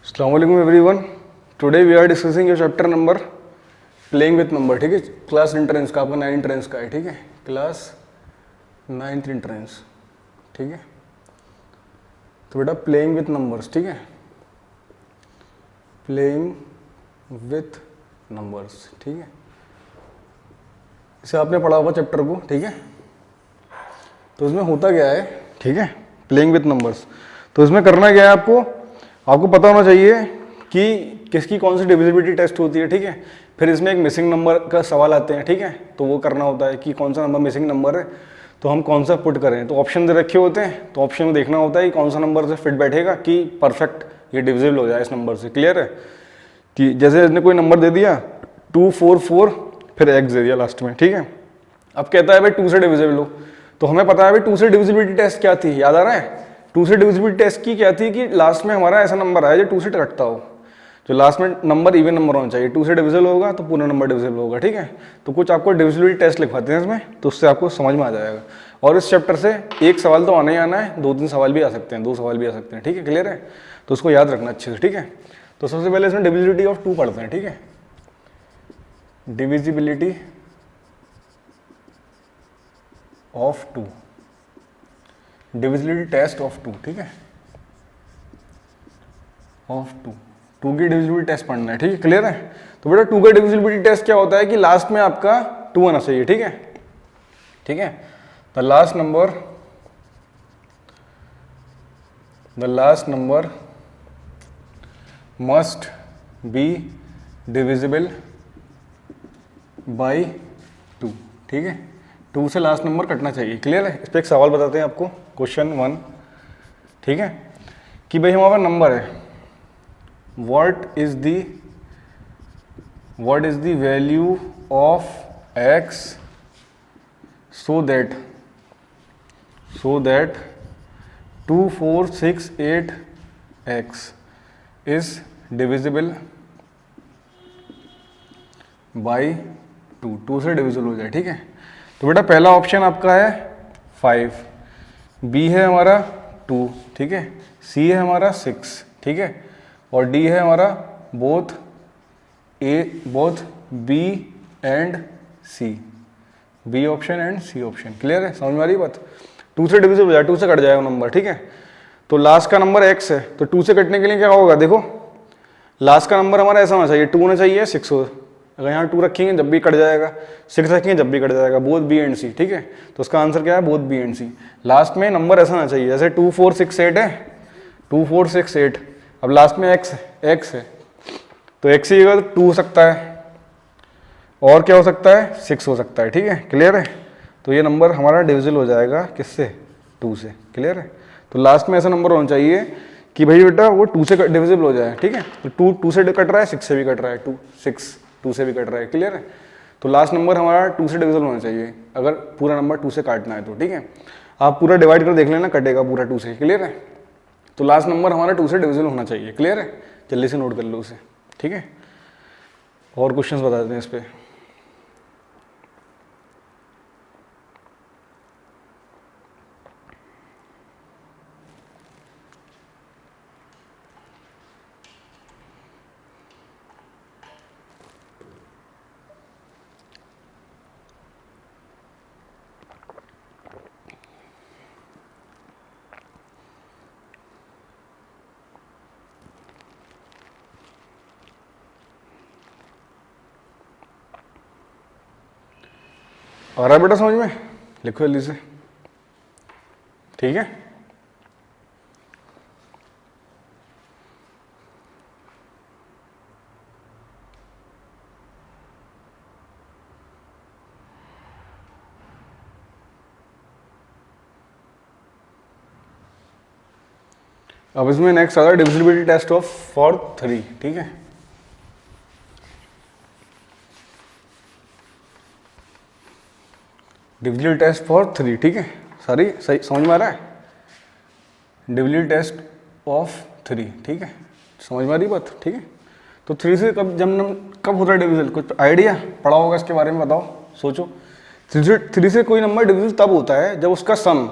अस्सलामुअलैकुम everyone. Today we are discussing your chapter number playing with number. ठीक है, class entrance का आपका 9 एंट्रेंस का है। ठीक है, क्लास 9th एंट्रेंस। ठीक है, तो बेटा प्लेइंग विथ नंबर्स। ठीक है, प्लेइंग विथ नंबर्स। ठीक है, इसे आपने पढ़ा होगा चैप्टर को। ठीक है, तो इसमें होता क्या है, ठीक है, प्लेइंग विथ नंबर्स। तो इसमें करना क्या है, आपको पता होना चाहिए कि किसकी कौन सी डिविजिबिलिटी टेस्ट होती है। ठीक है, फिर इसमें एक मिसिंग नंबर का सवाल आते हैं। ठीक है, तो वो करना होता है कि कौन सा नंबर मिसिंग नंबर है, तो हम कौन सा पुट करें। तो ऑप्शन दे रखे होते हैं, तो ऑप्शन में देखना होता है कि कौन सा नंबर से फिट बैठेगा कि परफेक्ट ये डिविजिबल हो जाए इस नंबर से। क्लियर है कि जैसे इसने कोई नंबर दे दिया 244 फिर एक्स दे दिया लास्ट में। ठीक है, अब कहता है भाई 2 से डिविजिबल हो, तो हमें पता है भाई 2 से डिविजिबिलिटी टेस्ट क्या थी, याद आ रहा है। 2 से डिविजिबिलिटी टेस्ट की क्या थी कि लास्ट में हमारा ऐसा नंबर आया जो 2 से कटता हो, जो लास्ट में नंबर इवन नंबर होना चाहिए। 2 से डिविजिबल होगा तो पूरा नंबर डिविजिबल होगा। ठीक है, तो कुछ आपको डिविजिबिलिटी टेस्ट लिखवाते हैं इसमें, तो उससे आपको समझ में आ जाएगा। और इस चैप्टर से एक सवाल तो आना ही आना है, 2-3 सवाल भी आ सकते हैं, 2 सवाल भी आ सकते हैं। ठीक है, क्लियर है, तो उसको याद रखना अच्छे से। ठीक है, तो सबसे पहले इसमें डिविजिबिलिटी ऑफ 2 पढ़ते हैं। ठीक है, divisibility of 2, divisibility test of 2। ठीक है, ऑफ 2 की डिविजिबिलिटी टेस्ट पढ़ना है। ठीक है, क्लियर है। तो बेटा 2 का डिविजिबिलिटी टेस्ट क्या होता है कि लास्ट में आपका 2 आना चाहिए। ठीक है, ठीक है, the last number must be divisible by 2। ठीक है, 2 से लास्ट नंबर कटना चाहिए। क्लियर है। इस पर एक सवाल बताते हैं आपको, क्वेश्चन 1। ठीक है, कि भाई हमारा नंबर है, what is the value of x so that 2468x is divisible by 2 से डिविजिबल हो जाए। ठीक है, तो बेटा पहला ऑप्शन आपका है 5, बी है हमारा 2, ठीक है, सी है हमारा 6, ठीक है, और डी है हमारा both B and C, B option and C option. Clear है, समझ में आ रही बात। 2 से डिविजिबल हो जाए, 2 से कट जाएगा नंबर। ठीक है, तो लास्ट का नंबर x है, तो 2 से कटने के लिए क्या होगा, देखो लास्ट का नंबर हमारा ऐसा होना चाहिए, 2 होना चाहिए 6 हो। अगर यहाँ 2 रखेंगे जब भी कट जाएगा, 6 रखेंगे जब भी कट जाएगा, बोथ बी एंड सी। ठीक है, तो उसका आंसर क्या है, both B and C. Last में नंबर ऐसा होना चाहिए, जैसे 2468 है, 2468, अब लास्ट में x है, तो x की जगह 2 हो सकता है, और क्या हो सकता है, 6 हो सकता है। ठीक है, क्लियर है, तो ये नंबर हमारा डिविजिबल हो जाएगा किससे, 2 से। क्लियर है, तो लास्ट में ऐसा नंबर होना चाहिए कि भाई बेटा वो 2 से डिविजिबल हो जाए। ठीक है, तो 2 से कट रहा है, 6 से भी कट रहा है, 2 से भी कट रहा है। क्लियर है, तो लास्ट नंबर हमारा 2 से डिविजिबल होना चाहिए अगर पूरा नंबर 2 से काटना है तो। ठीक है, आप पूरा डिवाइड कर देख लेना, कटेगा पूरा 2 से। क्लियर है, तो लास्ट नंबर हमारा 2 से डिविजिबल होना चाहिए। क्लियर है, जल्दी से नोट कर लो उसे। ठीक है, और क्वेश्चंस बता देते हैं इस पे। आ रहा है बेटा समझ में, लिखो जल्दी से। ठीक है, अब इसमें नेक्स्ट आता है डिविजिबिलिटी टेस्ट ऑफ फॉर 3। ठीक है, डिविजिबिलिटी टेस्ट फॉर 3। ठीक है, सारी सही समझ में आ रहा है, डिविजिबिलिटी टेस्ट ऑफ 3। ठीक है, समझ में आ रही बात। ठीक है, तो 3 से कब होता है डिविजिबल, कुछ आइडिया पढ़ा होगा इसके बारे में, बताओ, सोचो। 3 से कोई नंबर डिविजिबल तब होता है जब उसका sum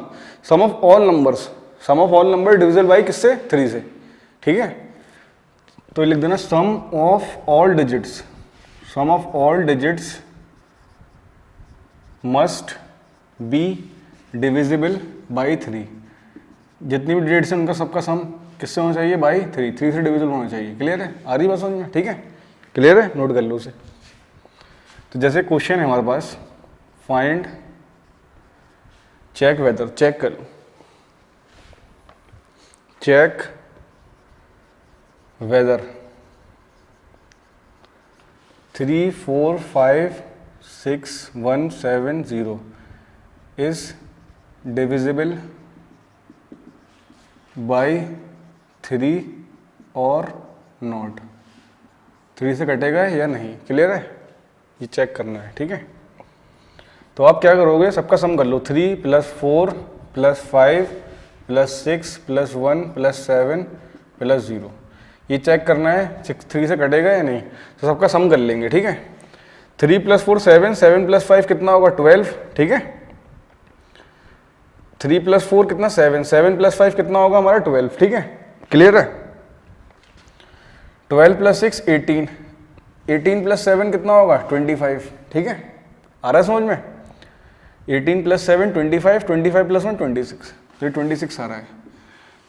of all number divisible by किससे, 3 से। ठीक है, तो लिख देना sum of all digits, sum of all digits must be divisible by 3। जितनी भी डिजिट्स हैं उनका सबका सम किससे होना चाहिए? बाई 3, 3 से डिविजिबल होना चाहिए। क्लियर है? आ रही बात समझ में? ठीक है, क्लियर है, नोट कर लो उसे। तो जैसे क्वेश्चन है हमारे पास, फाइंड चेक वेदर, चेक कर लो, check whether 3 4 5 6 1 7 0 is divisible by 3 और नॉट, 3 से कटेगा या नहीं। क्लियर है? ये चेक करना है। ठीक है, तो आप क्या करोगे, सबका सम कर लो, 3 + 4 + 5 + 6 + 1 + 7 + 0, ये चेक करना है 3 से कटेगा या नहीं। तो सबका सम कर लेंगे। ठीक है, 3 + 4 7, 7 + 5 कितना होगा? 12। ठीक है, 3 + 4 कितना? 7, 7 + 5 कितना होगा हमारा? 12। ठीक है, क्लियर है? 12 + 6 18, 18 + 7 कितना होगा? 25। ठीक है, आ रहा है समझ में? 18 + 7 25, 25 + 1 26, तो ये 26 आ रहा है।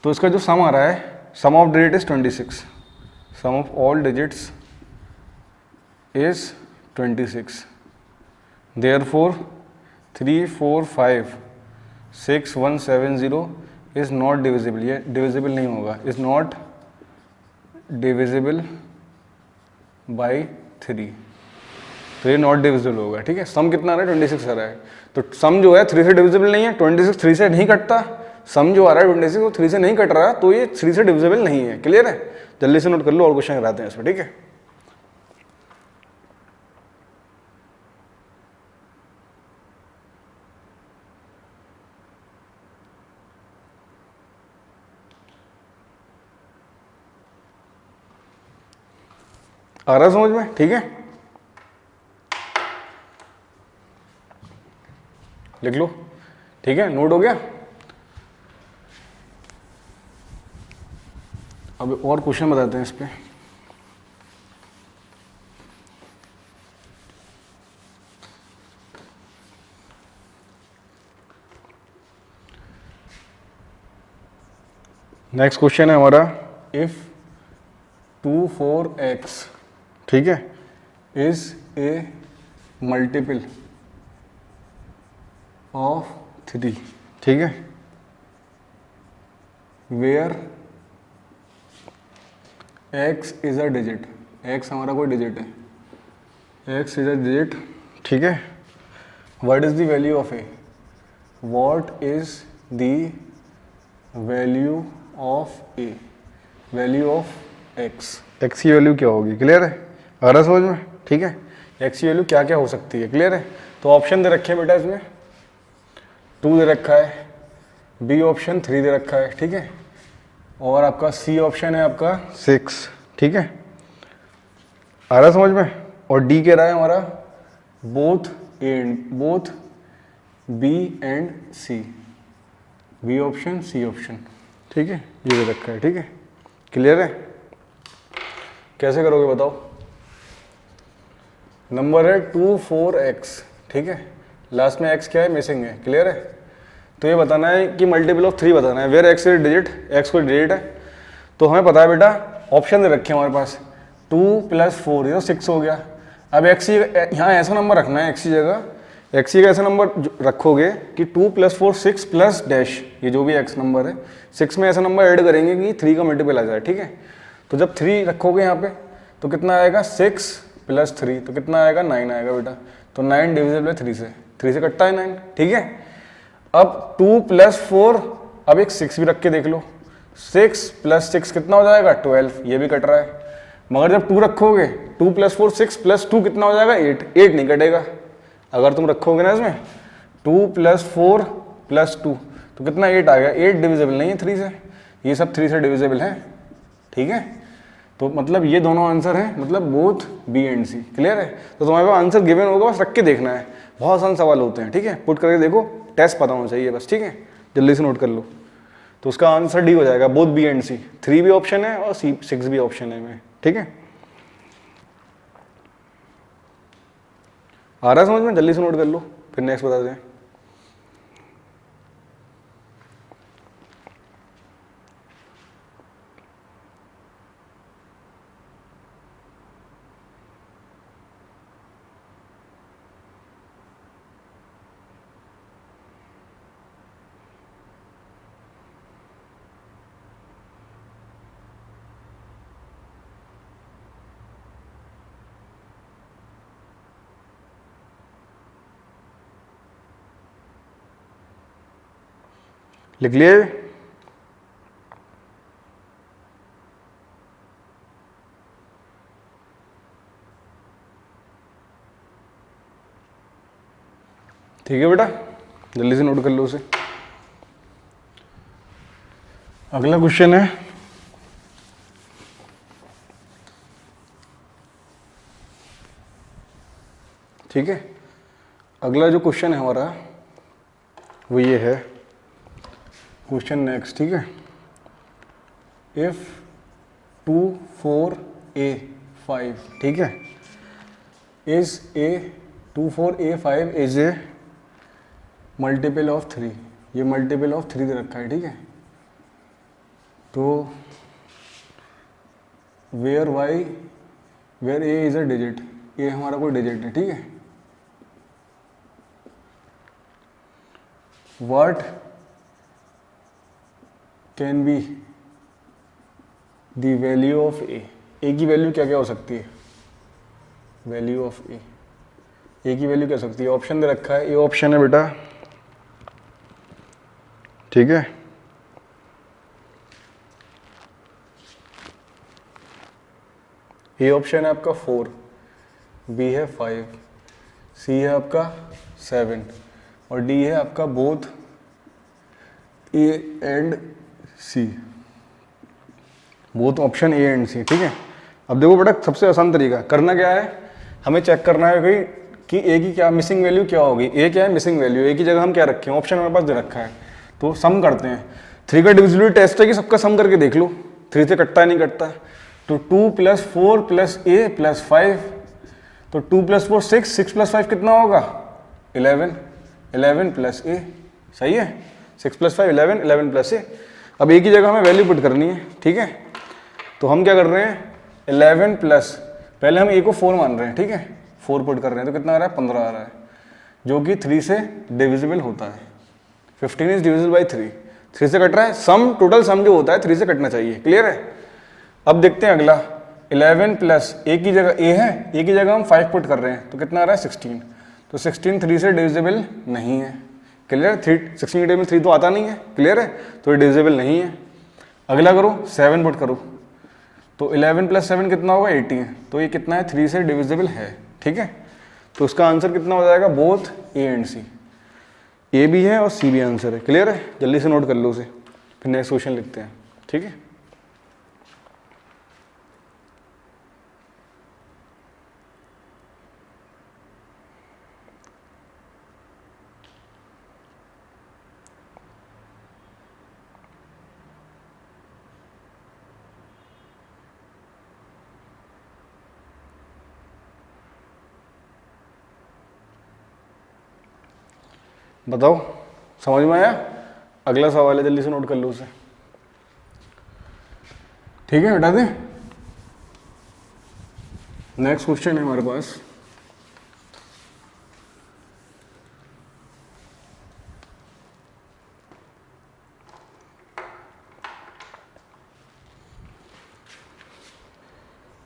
तो इसका जो सम आ रहा है, sum of digit is 26, sum of all digits is 26, therefore 3 4 5 6 1 7 0 is not divisible, ये डिविजिबल नहीं होगा, इज नॉट डिविजिबल बाई 3, तो ये नॉट डिविजिबल होगा। ठीक है, सम कितना आ रहा है? 26 आ रहा है। तो सम जो है 3 से डिविजिबल नहीं है, 26 3 से नहीं कटता, सम जो आ रहा है 26 वो 3 से नहीं कट रहा, तो ये 3 से डिविजिबल नहीं है। क्लियर है? जल्दी से नोट कर लो और क्वेश्चन कराते हैं इसमें। ठीक है, आ रहा समझ में? ठीक है, लिख लो। ठीक है, नोट हो गया। अब और क्वेश्चन बताते हैं इस पे। नेक्स्ट क्वेश्चन है हमारा, इफ 2 4x, ठीक है, इज ए मल्टीपल ऑफ 3, ठीक है, where x is a digit, x हमारा कोई डिजिट है, x इज अ डिजिट, ठीक है, what is the value of a, what is the value of a, value of x, x की value क्या होगी। क्लियर है? आ रहा समझ में? ठीक है, x की वैल्यू क्या क्या हो सकती है। क्लियर है? तो ऑप्शन दे रखे हैं बेटा, इसमें 2 दे रखा है, बी ऑप्शन 3 दे रखा है, ठीक है, और आपका सी ऑप्शन है आपका 6, ठीक है, आ रहा समझ में। और डी कह रहा है हमारा both B and C, B option C option, ठीक है, ये दे रखा है। ठीक है, क्लियर है? कैसे करोगे बताओ। नंबर है 2 4x, ठीक है, लास्ट में x क्या है? मिसिंग है। क्लियर है? तो ये बताना है कि मल्टीपल ऑफ 3 बताना है, where x is digit, x कोई डिजिट है। तो हमें पता है बेटा, ऑप्शन दे रखे हैं हमारे पास, 2 + 4 ये तो 6 हो गया। अब x यहाँ ऐसा नंबर रखना है, x की जगह x का ऐसा नंबर रखोगे कि 2 + 4 6 प्लस डैश, ये जो भी x नंबर है 6 में ऐसा नंबर ऐड करेंगे कि 3 का मल्टीपल आ जाए। ठीक है, तो जब 3 रखोगे यहाँ पे तो कितना आएगा? 6 + 3, तो कितना आएगा? 9 आएगा बेटा। तो 9 डिविजिबल है 3 से कटता है 9। ठीक है, अब 2 + 4, अब एक 6 भी रख के देख लो, 6 + 6 कितना हो जाएगा? 12, ये भी कट रहा है। मगर जब 2 रखोगे, 2 + 4 6 + 2 कितना हो जाएगा? 8 नहीं कटेगा। अगर तुम रखोगे ना इसमें 2 + 4 + 2 तो कितना? 8 आ गया। 8 डिविजिबल नहीं है 3 से, ये सब 3 से डिविजिबल है। ठीक है, तो मतलब ये दोनों आंसर है, मतलब both B and C. Clear है? तो तुम्हारे पास आंसर गिवन होगा, बस रख के देखना है। बहुत आसान सवाल होते हैं। ठीक है, पुट करके देखो, टेस्ट पता होना चाहिए बस। ठीक है, जल्दी से नोट कर लो। तो उसका आंसर डी हो जाएगा, बोथ बी एंड सी। 3 भी ऑप्शन है और 6 भी ऑप्शन है में। ठीक है, आ रहा है समझ में? जल्दी से नोट कर लो फिर नेक्स्ट बता दें। लिख लिए? ठीक है बेटा, जल्दी से नोट कर लो उसे। अगला क्वेश्चन है, ठीक है, अगला जो क्वेश्चन है हमारा वो ये है, क्वेश्चन नेक्स्ट, ठीक है। इफ 2 4 a 5, ठीक है, is a 2 4 a 5 is a multiple of 3, ये मल्टीपल ऑफ 3 दे रखा है, ठीक है। तो where a is a digit, ये हमारा कोई डिजिट है, ठीक है। What can be the value of a की वैल्यू क्या क्या हो सकती है? वैल्यू ऑफ ए की वैल्यू क्या हो सकती है? ऑप्शन दे रखा है, ये ऑप्शन है बेटा, ठीक है। ए ऑप्शन है आपका 4, बी है 5, सी है आपका 7 और डी है आपका both A and C, both option A and C, ठीक है। अब देखो बेटा, सबसे आसान तरीका करना क्या है, हमें चेक करना है कि ए की क्या मिसिंग वैल्यू क्या होगी। ए क्या है? Missing value. ए की जगह हम क्या रखें? ऑप्शन हमारे पास दे रखा है, तो सम करते हैं। 3 का डिविजिबिलिटी टेस्ट है कि सबका सम करके देख लो 3 से कटता है नहीं कटता। तो 2 + 4 + a + 5, तो 2 + 4 6, 6 + 5 कितना होगा? 11, 11 + a, सही है। 6 + 5 11, 11 + a। अब a की जगह हमें वैल्यू पुट करनी है, ठीक है। तो हम क्या कर रहे हैं, 11 प्लस, पहले हम a को 4 मान रहे हैं, ठीक है, 4 पुट कर रहे हैं, तो कितना आ रहा है? 15 आ रहा है, जो कि 3 से डिविजिबल होता है। 15 इज डिविजिबल बाई 3, 3 से कट रहा है, सम टोटल सम जो होता है 3 से कटना चाहिए, क्लियर है। अब देखते हैं अगला, 11 प्लस a की जगह a है, a की जगह हम 5 पुट कर रहे हैं, तो कितना आ रहा है? 16। तो 16 3 से डिविजिबल नहीं है, क्लियर। 16 की टेबल 3 तो आता नहीं है, क्लियर है, तो ये डिविजिबल नहीं है। अगला करो, 7 पुट करो, तो 11 + 7 कितना होगा? 18, तो ये कितना है? 3 से डिविजिबल है, ठीक है। तो उसका आंसर कितना हो जाएगा? बोथ ए एंड सी, ए भी है और सी भी आंसर है, क्लियर है। जल्दी से नोट कर लो उसे, फिर नेक्स्ट क्वेश्चन लिखते हैं, ठीक है। बताओ, समझ में आया? अगला सवाल है, जल्दी से नोट कर लो उसे, ठीक है, हटा दें। नेक्स्ट क्वेश्चन है हमारे पास,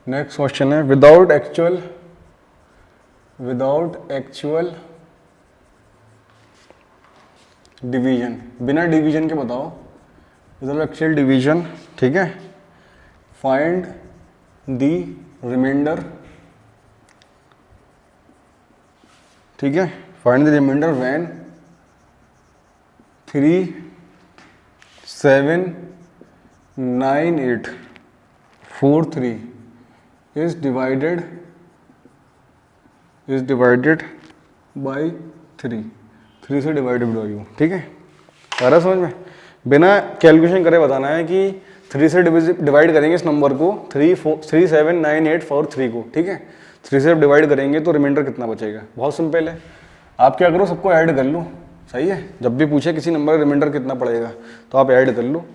नेक्स्ट क्वेश्चन है, विदाउट एक्चुअल डिवीजन, बिना डिवीजन के बताओ, विदाउट एक्चुअल डिवीजन, ठीक है। फाइंड द रिमाइंडर, ठीक है, find the remainder when 3 7 9 8 4 3 is divided by 3, 3 से डिवाइडेड बाई यू, ठीक है। आ रहा समझ में? बिना कैलकुलेशन करे बताना है कि 3 से डिवाइड करेंगे इस नंबर को, 3 7 9 8 4 3 को, ठीक है। 3 से डिवाइड करेंगे तो रिमाइंडर कितना बचेगा, बहुत सिंपल है। आप क्या करो, सबको ऐड कर लो, सही है। जब भी पूछे किसी नंबर का रिमाइंडर कितना पड़ेगा तो आप ऐड कर लो।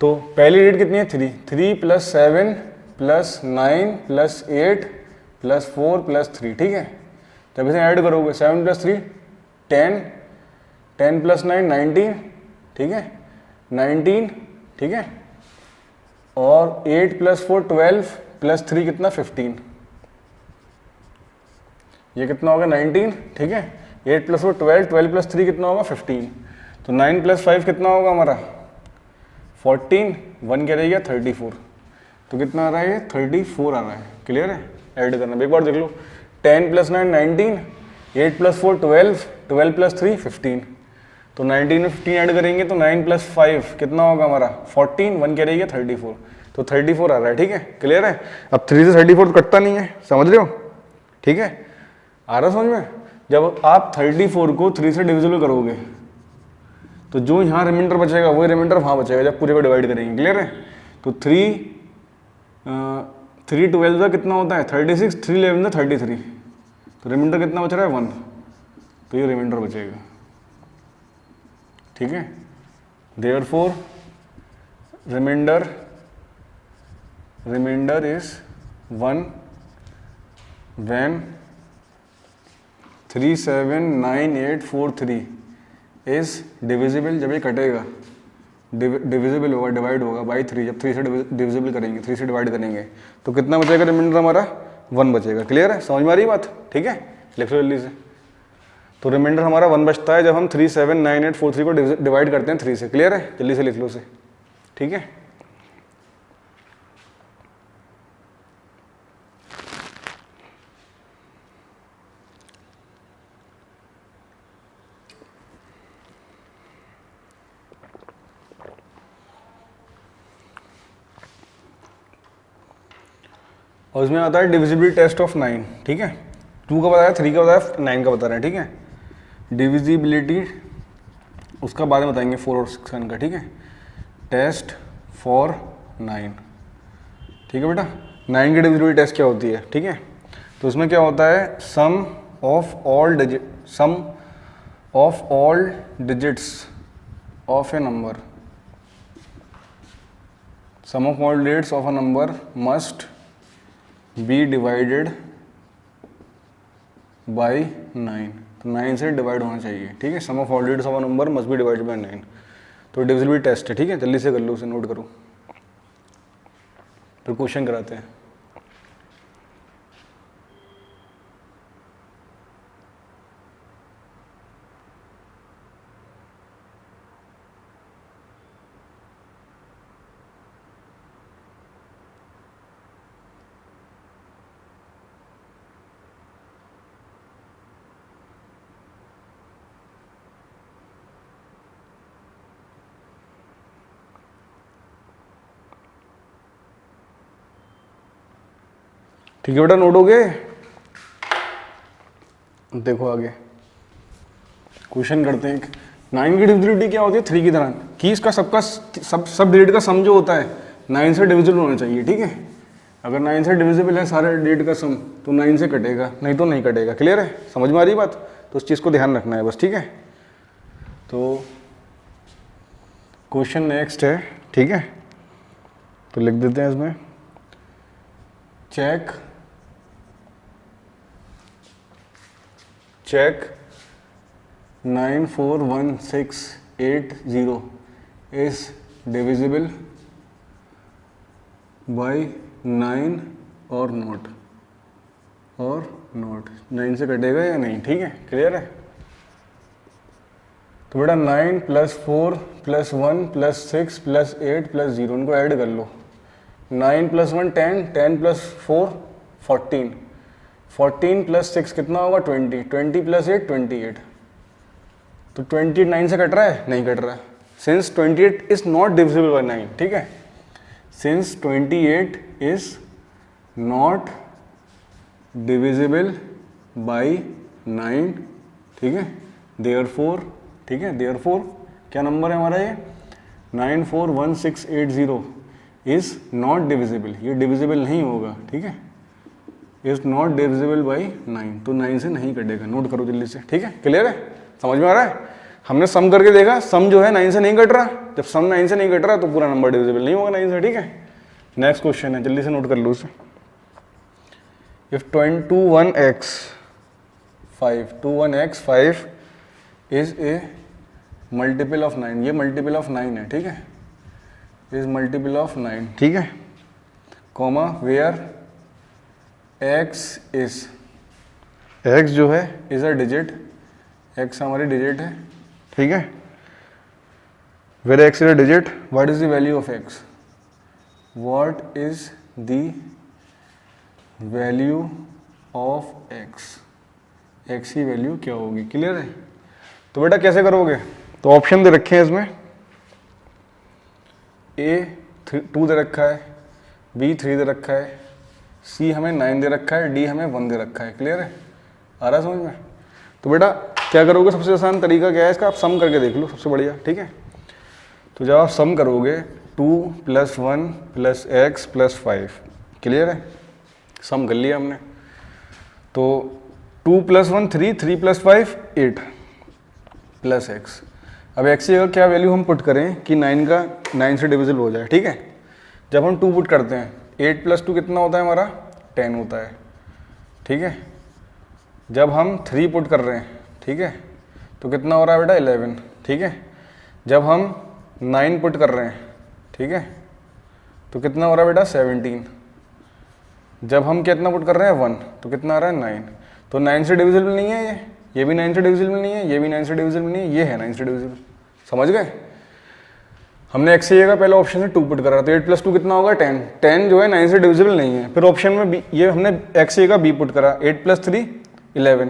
तो पहली डिजिट कितनी है 3, 3 + 7 + 9 + 8 + 4 + 3, ठीक है। जब इसे ऐड करोगे 7 + 3 10, 10 + 9 19, ठीक है, 19, ठीक है। और 8 + 4 12 + 3 कितना 15, ये कितना होगा 19, ठीक है। 8 + 4 12, 12 + 3 कितना होगा 15। तो 9 + 5 कितना होगा हमारा 14, 1 क्या रह गया 34। तो कितना आ रहा है ये 34 आ रहा है। क्लियर है, ऐड करना एक बार देख लो। 10 + 9 19, 8 + 4 12, 12 + 3 15। तो 19 में 15 ऐड करेंगे तो 9 + 5 कितना होगा हमारा 14, 1 क्या रह गया 34। तो 34 आ रहा है, ठीक है। क्लियर है। अब 3 से 34 तो कटता नहीं है, समझ रहे हो, ठीक है। आ रहा समझ में। जब आप 34 को 3 से डिविजिबल करोगे तो जो यहाँ रिमाइंडर बचेगा वही रिमाइंडर वहाँ बचेगा जब पूरे को डिवाइड करेंगे। क्लियर है। तो 3 12 का कितना होता है 36, 3 11 33। तो रिमाइंडर कितना बच रहा है 1, तो ये रिमाइंडर बचेगा, ठीक है। Therefore remainder is 1 when 3 7 9 8 4 3 is divisible. जब ये कटेगा डिविजिबल होगा, डिवाइड होगा बाई 3। जब 3 से डिविजिबल करेंगे, 3 से डिवाइड करेंगे तो कितना बचेगा रिमाइंडर हमारा 1 बचेगा। क्लियर है, समझ में आ रही बात, ठीक है। लिख लो जल्दी से। तो रिमाइंडर हमारा 1 बचता है जब हम 3 7 9 8 4 3 को डिवाइड करते हैं 3 से। क्लियर है, जल्दी से लिख लो उसे, ठीक है। और इसमें आता है डिविजिबिलिटी टेस्ट ऑफ 9, ठीक है। 2 का बताया, 3 का बताया, 9 का बता रहे हैं, ठीक है। डिविजिबिलिटी उसका बाद में बताएंगे 4 और 6 का, ठीक है। टेस्ट फॉर 9, ठीक है बेटा। 9 की डिविजिबिलिटी टेस्ट क्या होती है, ठीक है। तो उसमें क्या होता है sum of all digits of a number, sum of all digits of a number must be divided by 9। तो 9 से डिवाइड होना चाहिए, ठीक है। Sum of all digits of a number must be divided by 9। तो डिविजिबिलिटी टेस्ट है, ठीक है। जल्दी से कर लो उसे, नोट करो, फिर क्वेश्चन कराते हैं। ठीक है बेटा, नोट हो गए। देखो आगे क्वेश्चन करते हैं। 9 की डिविजिबिलिटी क्या होती है 3 की तरह, कि इसका सब डिजिट का सम जो होता है 9 से डिविजिबल होना चाहिए, ठीक है। अगर 9 से डिविजिबल है सारे डिजिट का सम तो 9 से कटेगा, नहीं तो नहीं कटेगा। क्लियर है, समझ में आ रही बात। तो उस चीज़ को ध्यान रखना है बस, ठीक है। तो क्वेश्चन नेक्स्ट है, ठीक है। तो लिख देते हैं इसमें, चेक 94168 is divisible by 9 और नॉट, 9 से कटेगा या नहीं, ठीक है। क्लियर है। तो बेटा 9 + 4 + 1 + 6 + 8 + 0 इनको ऐड कर लो। 9 + 1 10, 10 + 4 14, 14 + 6 कितना होगा 20, 20 + 8 28। तो 28 9 से कट रहा है, नहीं कट रहा है। Since 28 is not divisible by 9, ठीक है। Since 28 is not divisible by 9, ठीक है। देयरफॉर, ठीक है, देयरफॉर क्या नंबर है हमारा ये 94168 इज नॉट डिविजिबल, ये डिविजिबल नहीं होगा, ठीक है, इज नॉट डिविजिबल बाई 9, तो 9 से नहीं कटेगा, नोट करो जल्दी से, ठीक है, क्लियर है, समझ में आ रहा है। हमने सम करके देखा, सम जो है 9 से नहीं कट रहा, जब सम 9 से नहीं कट रहा तो पूरा नंबर डिविजिबल नहीं होगा 9 से, ठीक है। नेक्स्ट क्वेश्चन है, जल्दी से नोट कर लो उसे। If 21x5 is a multiple of 9, ये मल्टीपल ऑफ 9 है, ठीक है, इज मल्टीपल ऑफ 9, ठीक है, comma where x is, x जो है इज अ डिजिट, x हमारी डिजिट है, ठीक है, where x is a digit, what is the value of x, what is the value of x, x की value क्या होगी, क्लियर है। तो बेटा कैसे करोगे, तो ऑप्शन दे रखे हैं इसमें, a 2 दे रखा है, b 3 दे रखा है, c हमें 9 दे रखा है, d हमें 1 दे रखा है, क्लियर है, आ रहा है समझ में। तो बेटा क्या करोगे, सबसे आसान तरीका क्या है इसका, आप सम करके देख लो, सबसे बढ़िया, ठीक है। तो जब आप सम करोगे 2 + 1 + x + 5, क्लियर है, सम कर लिया हमने। तो 2 + 1 3, 3 + 5 8 + x, अब x की जगह क्या वैल्यू हम पुट करें कि 9 से डिविजिबल हो जाए, ठीक है। जब हम 2 पुट करते हैं, 8 + 2 कितना होता है हमारा, 10 होता है, ठीक है। जब हम 3 पुट कर रहे हैं, ठीक है, तो कितना हो रहा है बेटा 11, ठीक है। जब हम 9 पुट कर रहे हैं, ठीक है, तो कितना हो रहा है बेटा 17। जब हम कितना पुट कर रहे हैं 1, तो कितना आ रहा है 9, तो 9 से डिविजिबल नहीं है ये भी 9 से डिविजिबल नहीं है, ये भी 9 से डिविजिबल नहीं है, ये है 9 से डिविजिबल, समझ गए। हमने x की जगह पहले ऑप्शन से 2 पुट करा, तो 8 + 2 कितना होगा 10, 10 जो है 9 से डिविजिबल नहीं है। फिर ऑप्शन में b, ये हमने x की जगह b पुट करा, 8 + 3 11,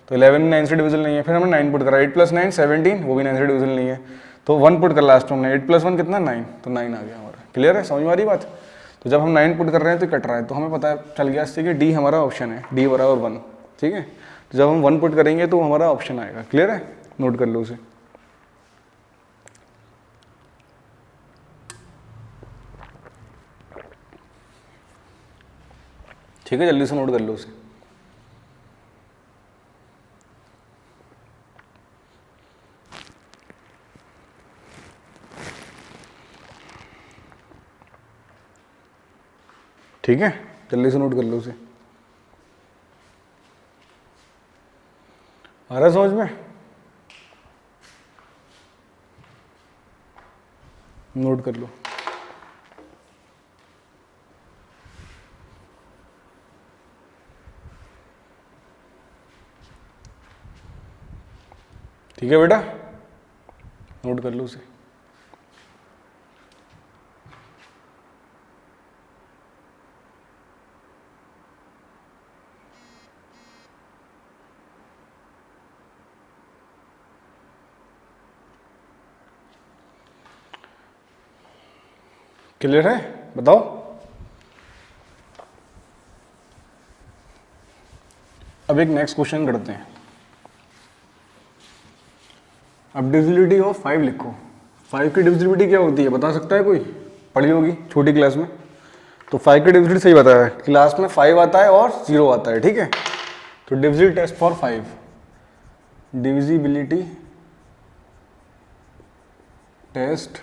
तो 11 9 से डिविजिबल नहीं है। फिर हमने 9 पुट करा, 8 + 9 17, वो भी 9 से डिविजिबल नहीं है। तो 1 पुट कर लास्ट में हमने, 8 + 1 कितना 9, तो 9 आ गया हमारा, क्लियर है, समझ में आ रही बात। तो जब हम 9 पुट कर रहे हैं तो कट रहा है, तो हमें पता चल गया इससे कि डी हमारा ऑप्शन है, डी = 1, ठीक है। तो जब हम 1 पुट करेंगे तो हमारा ऑप्शन आएगा, क्लियर है, नोट कर लो उसे। ठीक है, जल्दी से नोट कर लो उसे। ठीक है, जल्दी से नोट कर लो उसे। आ रहा समझ में, नोट कर लो। ठीक है बेटा, नोट कर लो उसे। क्लियर है, बताओ। अब एक नेक्स्ट क्वेश्चन करते हैं। अब डिविजिबिलिटी ऑफ 5 लिखो। 5 की डिविजिबिलिटी क्या होती है, बता सकता है कोई, पढ़ी होगी छोटी क्लास में। तो 5 की डिविजिबिलिटी सही बताया है, क्लास में 5 आता है और 0 आता है, ठीक है। तो divisibility test for 5, divisibility test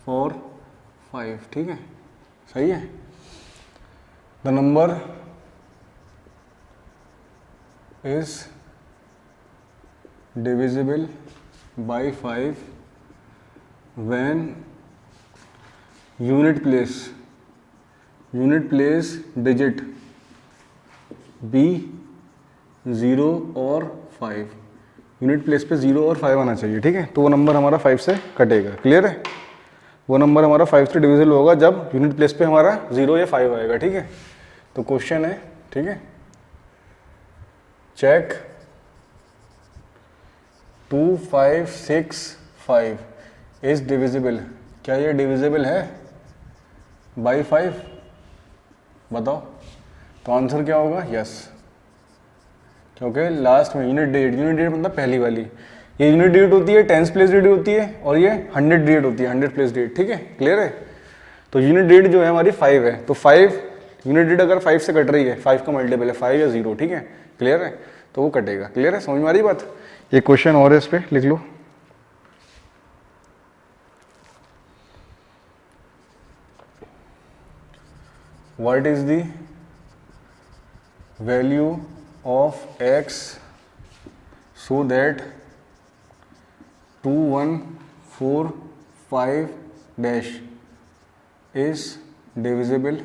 for 5, ठीक है, सही है। The number is divisible by 5 when unit place digit be 0 और 5, यूनिट प्लेस पे 0 और 5 आना चाहिए, ठीक है। तो वो नंबर हमारा 5 से कटेगा, क्लियर है। वो नंबर हमारा 5 से डिविजिबल होगा जब यूनिट प्लेस पे हमारा 0 या 5 आएगा, ठीक है। तो क्वेश्चन है, ठीक है, चेक 2 5 6 5 इज डिविजिबल, क्या ये डिविजिबल है बाई 5, बताओ। तो आंसर क्या होगा, यस, क्योंकि लास्ट में यूनिट डिजिट मतलब पहली वाली, ये यूनिट डिजिट होती है, 10th प्लेस डिजिट होती है, और ये 100 डिजिट होती है, 100 प्लेस डिजिट, ठीक है, क्लियर है। तो यूनिट डेट जो है हमारी 5 है, तो 5 यूनिट डेट अगर 5 से कट रही है, 5 का मल्टीपल है 5 या 0, ठीक है, क्लियर है, तो वो कटेगा। क्लियर है, समझ में आ रही बात। एक क्वेश्चन और है, इस पे लिख लो। What is the value of x so that 2 1 4 5 dash is divisible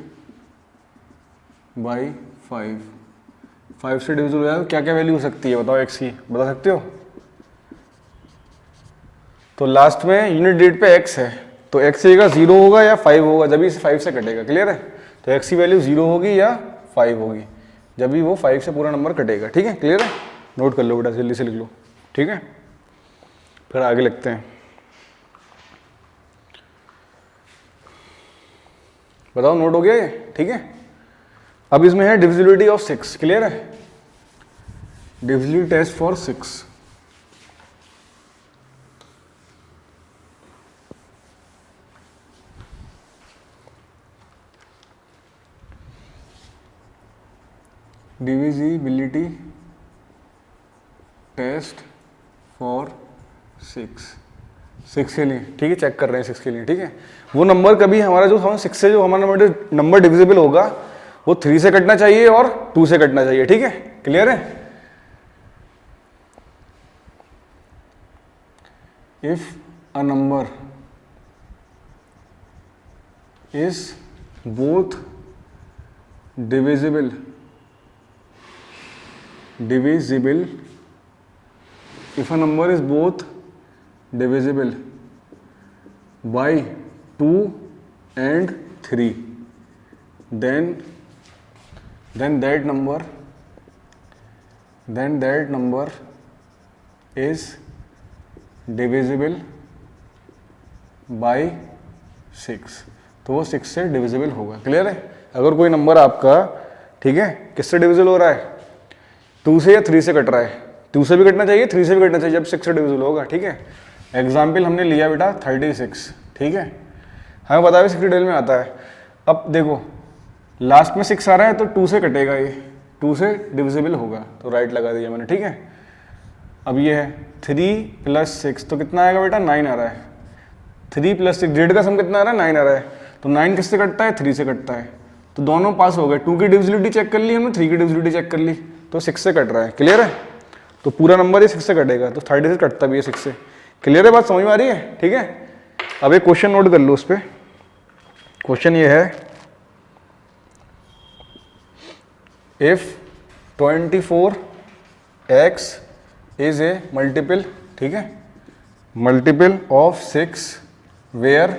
by 5। 5 से डिविजिबल हो जाए, क्या क्या वैल्यू हो सकती है बताओ x की, बता सकते हो। तो लास्ट में यूनिट डेट पे x है, तो x का 0 होगा या 5 होगा, जब भी इसे 5 से कटेगा। क्लियर है, तो x की वैल्यू 0 होगी या 5 होगी, जब भी वो 5 से पूरा नंबर कटेगा। ठीक है, क्लियर है, नोट कर लो बेटा, जल्दी से लिख लो। ठीक है, फिर आगे लिखते हैं। बताओ नोट हो गया ये। ठीक है, अब इसमें है डिविजिबिलिटी ऑफ 6। क्लियर है, divisibility test for 6। Divisibility test for 6 के लिए। ठीक है, चेक कर रहे हैं 6 के लिए। ठीक है, वो नंबर कभी हमारा जो हम 6 से जो हमारा नंबर डिविजिबल होगा वो 3 से कटना चाहिए और 2 से कटना चाहिए। ठीक है, क्लियर है। If a number is both divisible if a number is both divisible by 2 and 3 then that number is divisible by 6। तो वो 6 से डिविजिबल होगा। क्लियर है, अगर कोई नंबर आपका, ठीक है, किससे डिविजिबल हो रहा है, 2 से या 3 से कट रहा है, 2 से भी कटना चाहिए 3 से भी कटना चाहिए, जब 6 से डिविजिबल होगा। ठीक है, एग्जाम्पल हमने लिया बेटा 36। ठीक है, हमें पता है 6 डिटेल में आता है। अब देखो लास्ट में 6 आ रहा है तो 2 से कटेगा, ये 2 से डिविजिबल होगा, तो राइट लगा दिया मैंने। ठीक है, अब ये है 3 + 6 तो कितना आएगा बेटा, 9 आ रहा है। 3 + 6 डेढ़ का सम कितना आ रहा है, 9 आ रहा है। तो 9 किससे कटता है, 3 से कटता है, तो दोनों पास हो गए। 2 की डिविजिबिलिटी चेक कर ली हमने, 3 की डिविजिबिलिटी चेक कर ली, तो 6 से कट रहा है। क्लियर है, तो पूरा नंबर ये 6 से कटेगा, तो 36 कटता भी है 6 से। क्लियर है, बात समझ में आ रही है। ठीक है, अब एक क्वेश्चन नोट कर लो उस पर। क्वेश्चन ये है, if 24x is a multiple, ठीक है, multiple of 6 where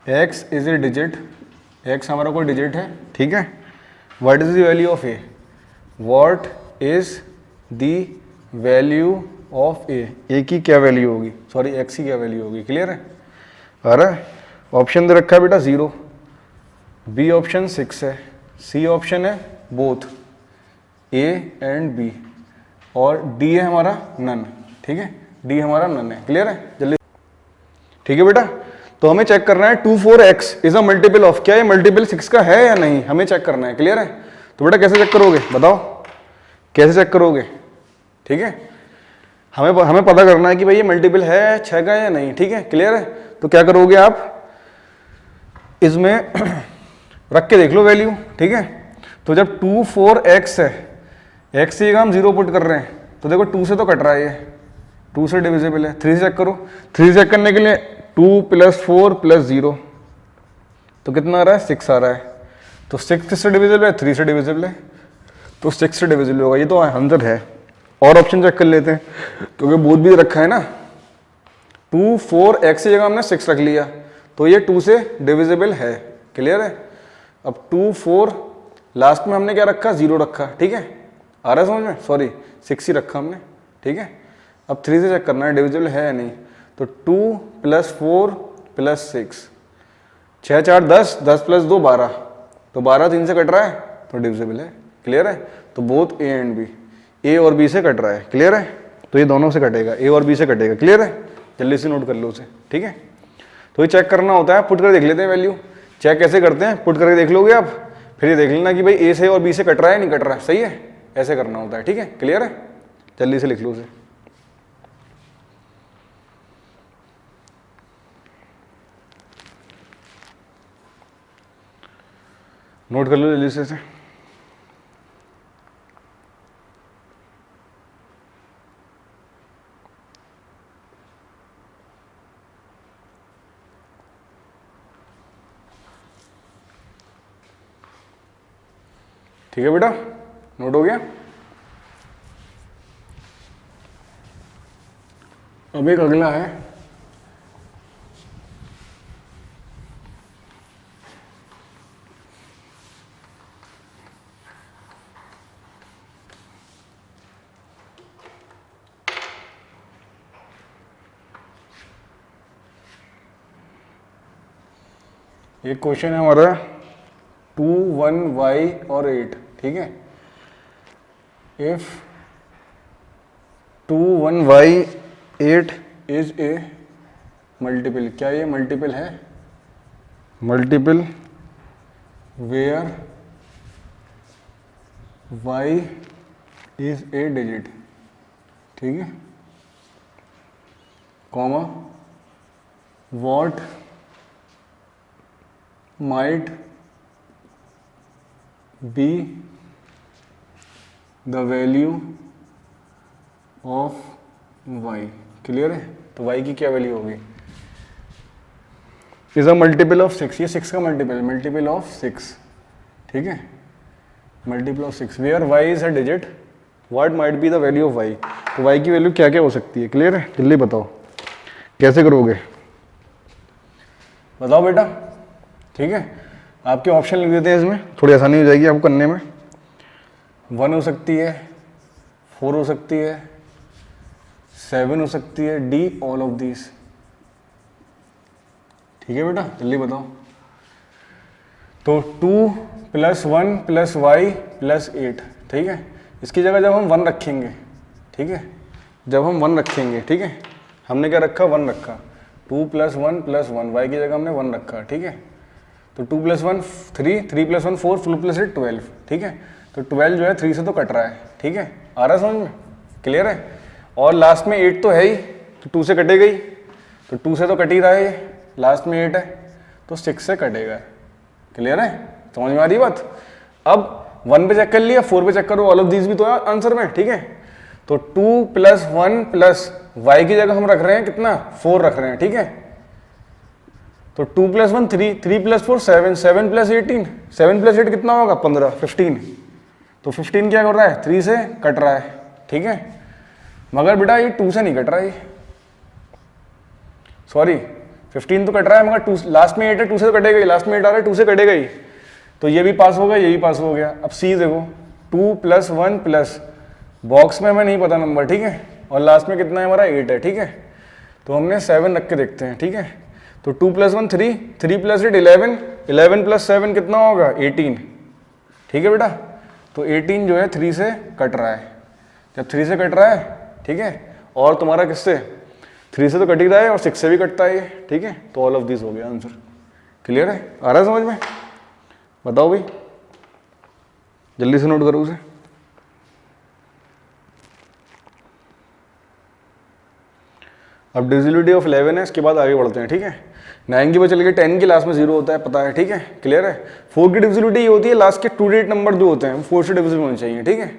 x is a digit, x हमारा कोई डिजिट है। ठीक है, what is the value of a, what is the value of a की क्या वैल्यू होगी, सॉरी x की क्या वैल्यू होगी। क्लियर है, अरे ऑप्शन दे रखा है बेटा 0, b ऑप्शन 6 है, c ऑप्शन है बोथ a एंड b, और d है हमारा नन। ठीक है, d हमारा नन है। क्लियर है, जल्दी। ठीक है बेटा, तो हमें चेक करना है 24x is a multiple of, क्या ये मल्टीपल 6 का है या नहीं, हमें चेक करना है। क्लियर है, तो बेटा कैसे चेक करोगे, बताओ कैसे चेक करोगे। ठीक है, हमें पता करना है कि भाई ये मल्टीपल है 6 का या नहीं। ठीक है, क्लियर है, तो क्या करोगे आप, इसमें रख के देख लो वैल्यू। ठीक है, तो जब 24x है, x की जगह हम 0 पुट कर रहे हैं, तो देखो 2 से तो कट रहा है, ये 2 से डिविजिबल है। 3 से चेक करो, 3 से चेक करने के लिए 2 + 4 + 0 तो कितना आ रहा है, 6 आ रहा है। तो 6 किससे डिविजिबल है, 3 से डिविजिबल है, तो 6 से डिविजिबल होगा। ये तो आंसर है। और ऑप्शन चेक कर लेते हैं, क्योंकि बोथ भी रखा है ना। 24x की जगह हमने 6 रख लिया, तो ये 2 से डिविजिबल है। क्लियर है, अब 24 लास्ट में हमने क्या रखा, 0 रखा। ठीक है, आ रहा है समझ में, सॉरी 6 ही रखा हमने। ठीक है, अब 3 से चेक करना है डिविजिबल है या नहीं, तो 2 + 4 + 6, 6 4 10, 10 + 2 12, तो 12 3 से कट रहा है, तो डिविजिबल है। क्लियर है, तो बोथ ए एंड बी, ए और बी से कट रहा है। क्लियर है, तो ये दोनों से कटेगा, ए और बी से कटेगा। क्लियर है, जल्दी से नोट कर लो उसे। ठीक है, तो ये चेक करना होता है, पुट करके देख लेते हैं वैल्यू। चेक कैसे करते हैं, पुट करके देख लोगे आप, फिर ये देख लेना कि भाई ए से और बी से कट रहा है नहीं कट रहा है, सही है, ऐसे करना होता है, ठीक है, क्लियर है। जल्दी से लिख लो उसे। नोट कर लो जल्दी से इसे। ठीक है बेटा, नोट हो गया। अब एक अगला है, एक क्वेश्चन है हमारा 2 1 y और 8, ठीक है। If 2 1 y 8 is a multiple, क्या ये मल्टीपल है, multiple where y is a digit, ठीक है, comma what might be the value of y, clear है। तो y की क्या वैल्यू होगी, इज अ मल्टीपल ऑफ 6, ये 6 का मल्टीपल ऑफ 6, ठीक है, multiple of 6 where y is a digit, what might be the value of y। तो y की वैल्यू क्या क्या हो सकती है, क्लियर है, जल्दी बताओ कैसे करोगे, बताओ बेटा, ठीक है। आपके ऑप्शन लिख देते हैं इसमें, थोड़ी आसानी हो जाएगी आपको करने में। 1 हो सकती है, 4 हो सकती है, 7 हो सकती है, डी ऑल ऑफ दीज, ठीक है बेटा, जल्दी बताओ। तो 2 + 1 + y + 8, ठीक है। इसकी जगह जब हम 1 रखेंगे, ठीक है, जब हम 1 रखेंगे, ठीक है, हमने क्या रखा, 1 रखा, 2 + 1 + 1, y की जगह हमने 1 रखा, ठीक है। तो 2 + 1 3, 3 + 1 4, 4 + 8 12, ठीक है। तो 12 जो है 3 से तो कट रहा है, ठीक है, आ रहा है समझ में, क्लियर है। और लास्ट में 8 तो है ही, तो 2 से कटेगा ही, तो 2 से तो कट ही रहा है ये, लास्ट में 8 है तो 6 से कटेगा, क्लियर है, समझ में आ रही बात। अब 1 पे चेक कर लिया, 4 पे चेक करो, ऑल ऑफ दीज भी तो है आंसर में, ठीक है। तो 2 + 1 + y की जगह हम रख रहे हैं कितना, 4 रख रहे हैं, ठीक है। तो 2 + 1 3, 3 + 4 7, 7 + 18, 7 + 8 कितना होगा, 15, 15। तो 15 क्या कर रहा है, 3 से कट रहा है, ठीक है। मगर बेटा ये 2 से नहीं कट रहा है, सॉरी 15 तो कट रहा है, मगर 2 लास्ट में 8 है, 2 से तो कटेगा ही, लास्ट में 8 आ रहा है, 2 से कटेगा ही। तो ये भी पास हो गया, ये भी पास हो गया। अब सी देखो, 2 + 1 + बॉक्स में हमें नहीं पता नंबर, ठीक है, और लास्ट में कितना है हमारा, 8 है, ठीक है। तो हमने 7 रख के देखते हैं, ठीक है। तो 2 + 1 3, 3 + 8 11, 11 + 7 कितना होगा, 18, ठीक है बेटा। तो 18 जो है 3 से कट रहा है, जब 3 से कट रहा है, ठीक है, और तुम्हारा किससे, 3 से तो कट ही रहा है और 6 से भी कटता है ये, ठीक है। तो ऑल ऑफ दिस हो गया आंसर, क्लियर है, आ रहा है समझ में, बताओ भाई, जल्दी से नोट करो उसे। अब डिविजिबिलिटी ऑफ 11 है, इसके बाद आगे बढ़ते हैं, ठीक है। 9 की बचल के 10 की लास्ट में 0 होता है, पता है, ठीक है, क्लियर है। 4 की डिविजिबिलिटी ये होती है, लास्ट के 2 डिजिट नंबर जो होते हैं 4 से डिविजिबल होने चाहिए, ठीक है।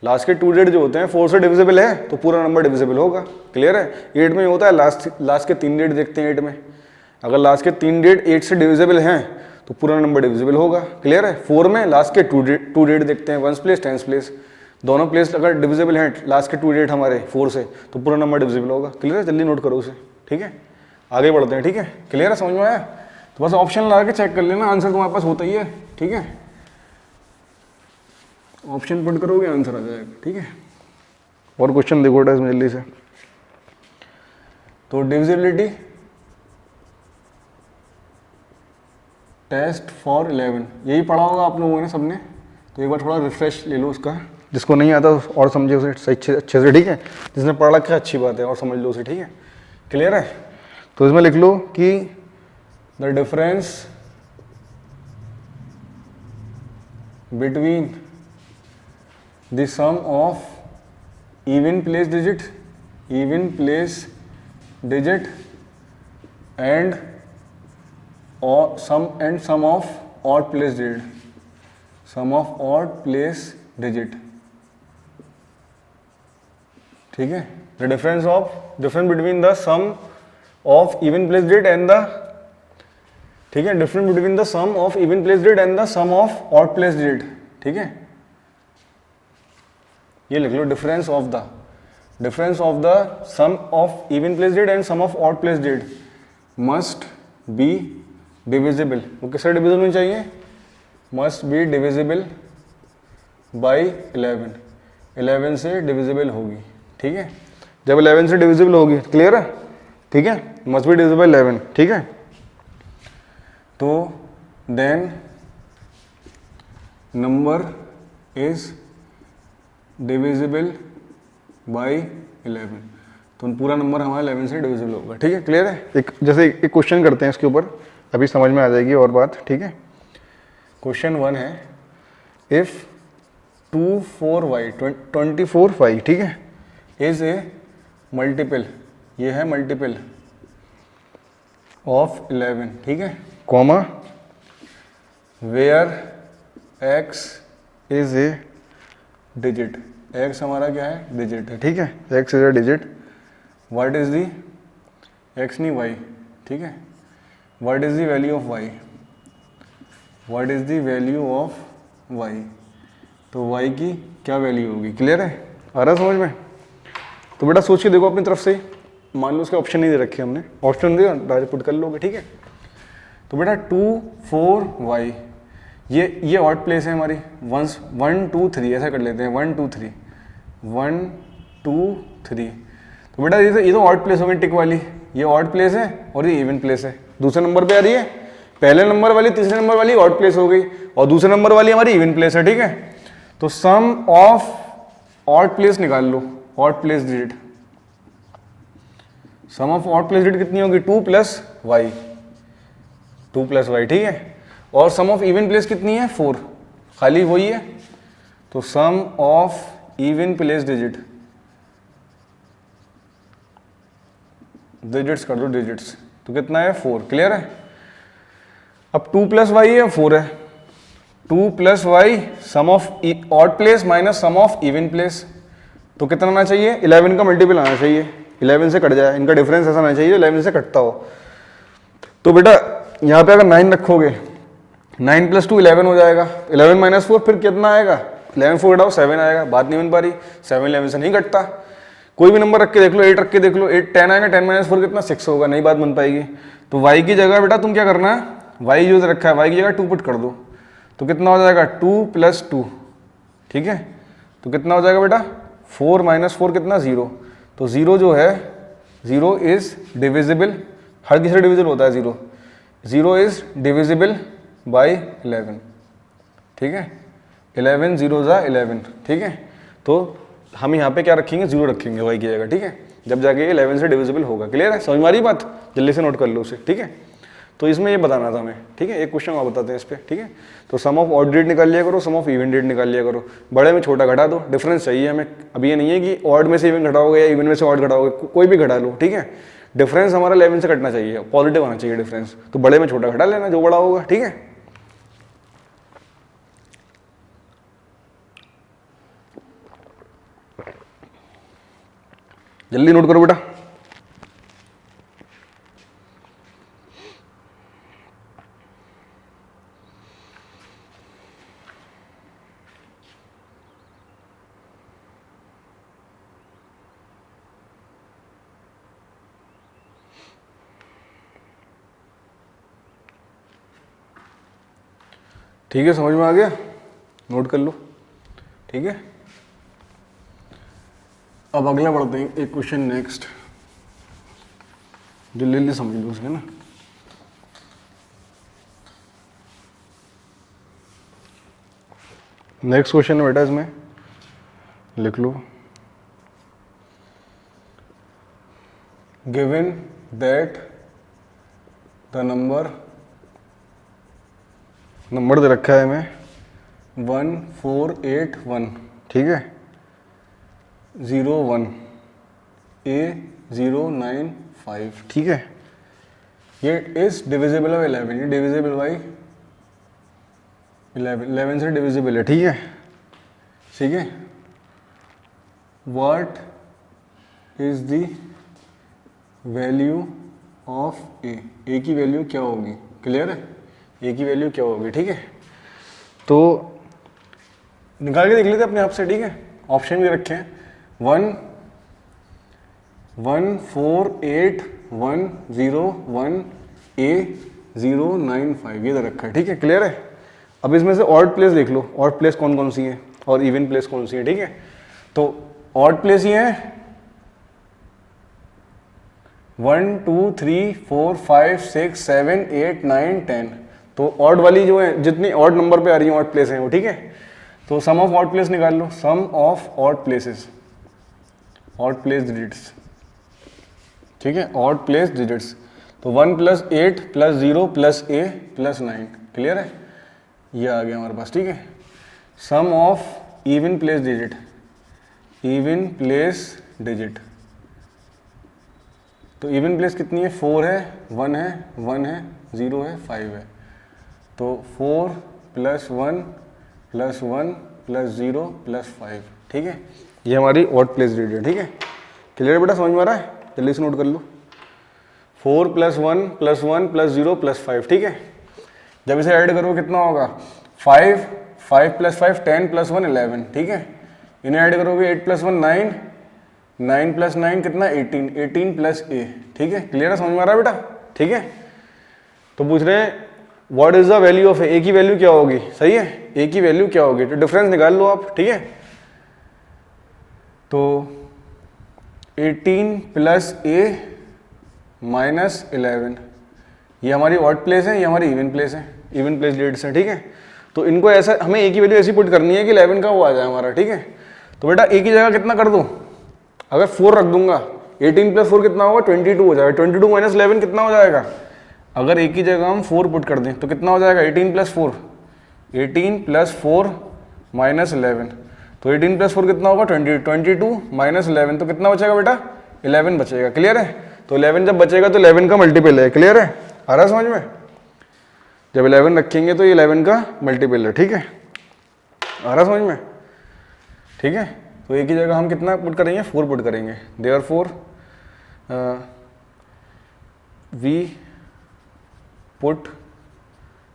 लास्ट के 2 डिजिट जो होते हैं 4 से डिविजिबल है तो पूरा नंबर डिविजिबल होगा, क्लियर है। 8 में होता है लास्ट के 3 डिजिट देखते हैं 8 में, अगर लास्ट के 3 डिजिट 8 से डिविजिबल हैं तो पूरा नंबर डिविजिबल होगा, क्लियर है। 4 में लास्ट के 2 डिजिट देखते हैं, 1s प्लेस 10s प्लेस, दोनों प्लेस अगर डिविजिबल हैं लास्ट के 2 डिजिट हमारे 4 से तो पूरा नंबर डिविजिबल होगा, क्लियर है। जल्दी नोट करो उसे, ठीक है, आगे बढ़ते हैं, ठीक है, क्लियर है, समझ में आया। तो बस ऑप्शन लगा के चेक कर लेना, आंसर तुम्हारे पास होता ही है, ठीक है। ऑप्शन पुट करोगे आंसर आ जाएगा, ठीक है। और क्वेश्चन देखो इसमें जल्दी से। तो डिविजिबिलिटी टेस्ट फॉर 11 यही पढ़ा होगा आप लोगों ने सबने, तो एक बार थोड़ा रिफ्रेश ले लो उसका, जिसको नहीं आता और समझे उसे सही अच्छे से, ठीक है। जिसने पढ़ रखा है अच्छी बात है, और समझ लो उसे, ठीक है, क्लियर है। तो इसमें लिख लो कि the difference between the sum of even place digit and sum of odd place digit, ठीक है। The difference between the sum of even place digit and the, ठीक है, difference between the sum of even place digit and the sum of odd place digit, ठीक है। ये लिख लो, difference of the sum of even place digit and sum of odd place digit must be divisible. वो किससे divisible होनी चाहिए? Must be divisible by 11 से डिविजिबल होगी, ठीक है। जब 11 से डिविजिबल होगी, क्लियर है, ठीक है, मस्ट बी डिविजिबल 11, ठीक है। तो then number is divisible by 11, तो पूरा नंबर हमारा 11 से डिविजिबल होगा, ठीक है, क्लियर है। एक एक क्वेश्चन करते हैं इसके ऊपर, अभी समझ में आ जाएगी और बात, ठीक है। क्वेश्चन 1 है, इफ 24y, ठीक है, इज ए मल्टीपल, ये है मल्टीपल ऑफ 11, ठीक है, comma where x is a digit, x हमारा क्या है? डिजिट है, ठीक है, x is a digit, what is the, x नहीं y, ठीक है, what is the value of y, what is the value of y, तो y की क्या वैल्यू होगी, क्लियर है, आ रहा समझ में। तो बेटा सोच के देखो अपनी तरफ से, मान लो उसके ऑप्शन नहीं दे रखे हमने, ऑप्शन दिया डायरेक्ट पुट कर लोगे, ठीक है। तो बेटा 2 4 y, ये ऑड प्लेस है हमारी, 1 2 3, ऐसा कर लेते हैं, 1 2 3 1 2 3। तो बेटा ये तो ऑड प्लेस हो गई टिक वाली, ये ऑड प्लेस है और ये इवन प्लेस है, दूसरे नंबर पे आ रही है, पहले नंबर वाली तीसरे नंबर वाली ऑड प्लेस हो गई और दूसरे नंबर वाली हमारी इवन प्लेस है, ठीक है। तो सम ऑफ ऑड प्लेस निकाल लो, odd place digit, sum of odd place digit कितनी होगी? 2 प्लस वाई, ठीक है, और सम ऑफ इवन प्लेस कितनी है? 4, खाली वही है, तो सम ऑफ इवन प्लेस डिजिट्स कर दो, डिजिट्स, तो कितना है? 4, क्लियर है। अब 2 प्लस वाई है, 4 है, 2 plus Y sum of odd place minus sum of even place, तो कितना आना चाहिए? 11 का मल्टीपल आना चाहिए, 11 से कट जाए, इनका डिफरेंस ऐसा आना चाहिए 11 से कटता हो। तो बेटा यहाँ पे अगर 9 रखोगे, 9 + 2 11 हो जाएगा, 11 - 4 फिर कितना आएगा? 11 4 घटाओ 7 आएगा, बात नहीं बन पा रही, 7 11 से नहीं कटता। कोई भी नंबर रख के देख लो, 8 रख के देख लो, 8 10 आएगा, 10 - 4 कितना? 6 होगा, नहीं बात बन पाएगी। तो y की जगह बेटा तुम क्या करना है, y जो रखा है y की जगह 2 पुट कर दो, तो कितना हो जाएगा? 2 + 2, ठीक है, तो कितना हो जाएगा बेटा? 4 - 4 कितना? 0, तो 0 जो है 0 इज डिविजिबल, हर किसी डिविजिबल होता है 0 इज डिविजिबल बाई 11, ठीक है, 11 0 × 11, ठीक है। तो हम यहाँ पे क्या रखेंगे? 0 रखेंगे y की जगह, ठीक है, जब जाके 11 से डिविजिबल होगा, क्लियर है, समझ में आ रही बात, जल्दी से नोट कर लो उसे, ठीक है। तो इसमें ये बताना था हमें, ठीक है, एक क्वेश्चन और बताते हैं इस पे, ठीक है। तो सम ऑफ ऑड डिजिट निकाल लिया करो, सम ऑफ इवन डिजिट निकाल लिया करो, बड़े में छोटा घटा दो, डिफरेंस चाहिए हमें। अब ये नहीं है कि ऑड में से इवन घटाओगे या इवन में से ऑड घटाओगे, कोई भी घटा लो, ठीक है, डिफरेंस हमारा 11 से कटना चाहिए, पॉजिटिव आना चाहिए डिफरेंस, तो बड़े में छोटा घटा लेना जो बड़ा होगा, ठीक है। जल्दी नोट करो बेटा। ठीक है, समझ में आ गया, नोट कर लो, ठीक है। अब अगला बढ़ते हैं, एक क्वेश्चन नेक्स्ट, जल्दी समझ लो उसके ना। नेक्स्ट क्वेश्चन बेटा इसमें लिख लो, given that the number number दे रखा है हमें 1481, ठीक है, 01 A095, ठीक है। ये इस डिविजिबल बाई 11, ये डिविजिबल बाई 11 से डिविजिबल है, ठीक है, ठीक है। What is the value of a, a की वैल्यू क्या होगी, क्लियर है, ए की वैल्यू क्या होगी, ठीक है। तो निकाल के देख लेते अपने आप से, ठीक है। ऑप्शन भी रखे हैं 1148101 A095, ये रखा है, ठीक है, क्लियर है। अब इसमें से ऑड प्लेस देख लो, ऑड प्लेस कौन कौन सी है और इवन प्लेस कौन सी है, ठीक है। तो ऑड प्लेस ये है 1 2 3 4 5 6 7 8 9 10, तो ऑड वाली जो है जितनी ऑड नंबर पे आ रही है ऑड प्लेस है वो, ठीक है। तो सम ऑफ ऑड प्लेस निकाल लो, sum of odd places, odd place digits, ठीक है, ऑड प्लेस डिजिट्स। तो 1 + 8 + 0 + A + 9, क्लियर है, ये आ गया हमारे पास, ठीक है। Sum of even place digit, even place digit, तो इवन प्लेस कितनी है, 4 है, 1 है, 1 है, 0 है, 5 है। तो 4 + 1 + 1 + 0 + 5, ठीक है, ये हमारी ऑड प्लेस डिजिट है, ठीक है। क्लियर बेटा, समझ में आ रहा है, जल्दी से नोट कर लो। 4 + 1 + 1 + 0 + 5, ठीक है। जब इसे ऐड करो कितना होगा, 5 5 + 5 10 + 1 11, ठीक है। इन्हें ऐड करोगे 8 + 1 9 9 + 9 कितना 18 18 + A, ठीक है, क्लियर है, समझ में आ रहा है बेटा, ठीक है। तो पूछ रहे हैं what is the value of a की वैल्यू क्या होगी, सही है, ए की वैल्यू क्या होगी, तो डिफरेंस निकाल लो आप, ठीक है। तो 18 + A - 11, ये हमारी ऑड प्लेस है, ये हमारी इवन प्लेस है, इवन प्लेस डिजिट्स है, ठीक है। तो इनको ऐसा हमें ए की वैल्यू ऐसी पुट करनी है कि 11 का वो आ जाए हमारा, ठीक है। तो बेटा ए की जगह कितना कर दूं, अगर 4 रख दूंगा, 18 + 4 कितना होगा, 22 हो जाएगा, 22 - 11 कितना हो जाएगा, अगर एक ही जगह हम 4 पुट कर दें तो कितना हो जाएगा, 18 + 4 18 + 4 - 11, तो 18 + 4 कितना होगा, 20 22 - 11, तो कितना बचेगा बेटा, 11 बचेगा, क्लियर है। तो 11 जब बचेगा तो 11 का मल्टीपल है, क्लियर है, आ रहा है समझ में। जब 11 रखेंगे तो ये 11 का मल्टीपल है, ठीक है, आ रहा समझ में, ठीक है। तो एक ही जगह हम कितना पुट करेंगे, 4 पुट करेंगे, देयरफॉर वी पुट,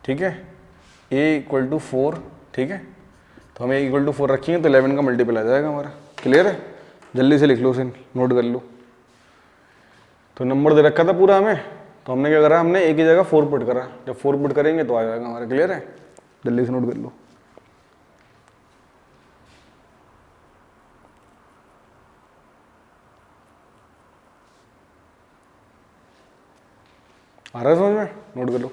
ठीक है, a = 4, ठीक है। तो हम a = 4 रखेंगे तो 11 का मल्टीपल आ जाएगा हमारा, क्लियर है। जल्दी से लिख लो, उसे नोट कर लो। तो नंबर दे रखा था पूरा हमें, तो हमने क्या करा, हमने a की जगह 4 पुट करा, जब 4 पुट करेंगे तो आ जाएगा हमारा, क्लियर है। जल्दी से नोट कर लो। आ रहा है समझ में, नोट कर लो।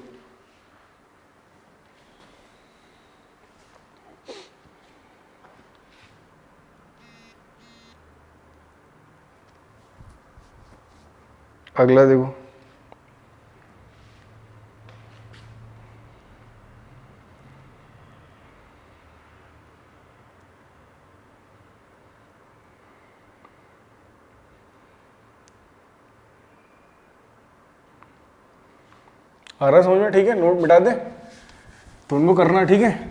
अगला देखो, आ रहा है समझ में, ठीक है, नोट मिटा दे तो उनको करना, ठीक है।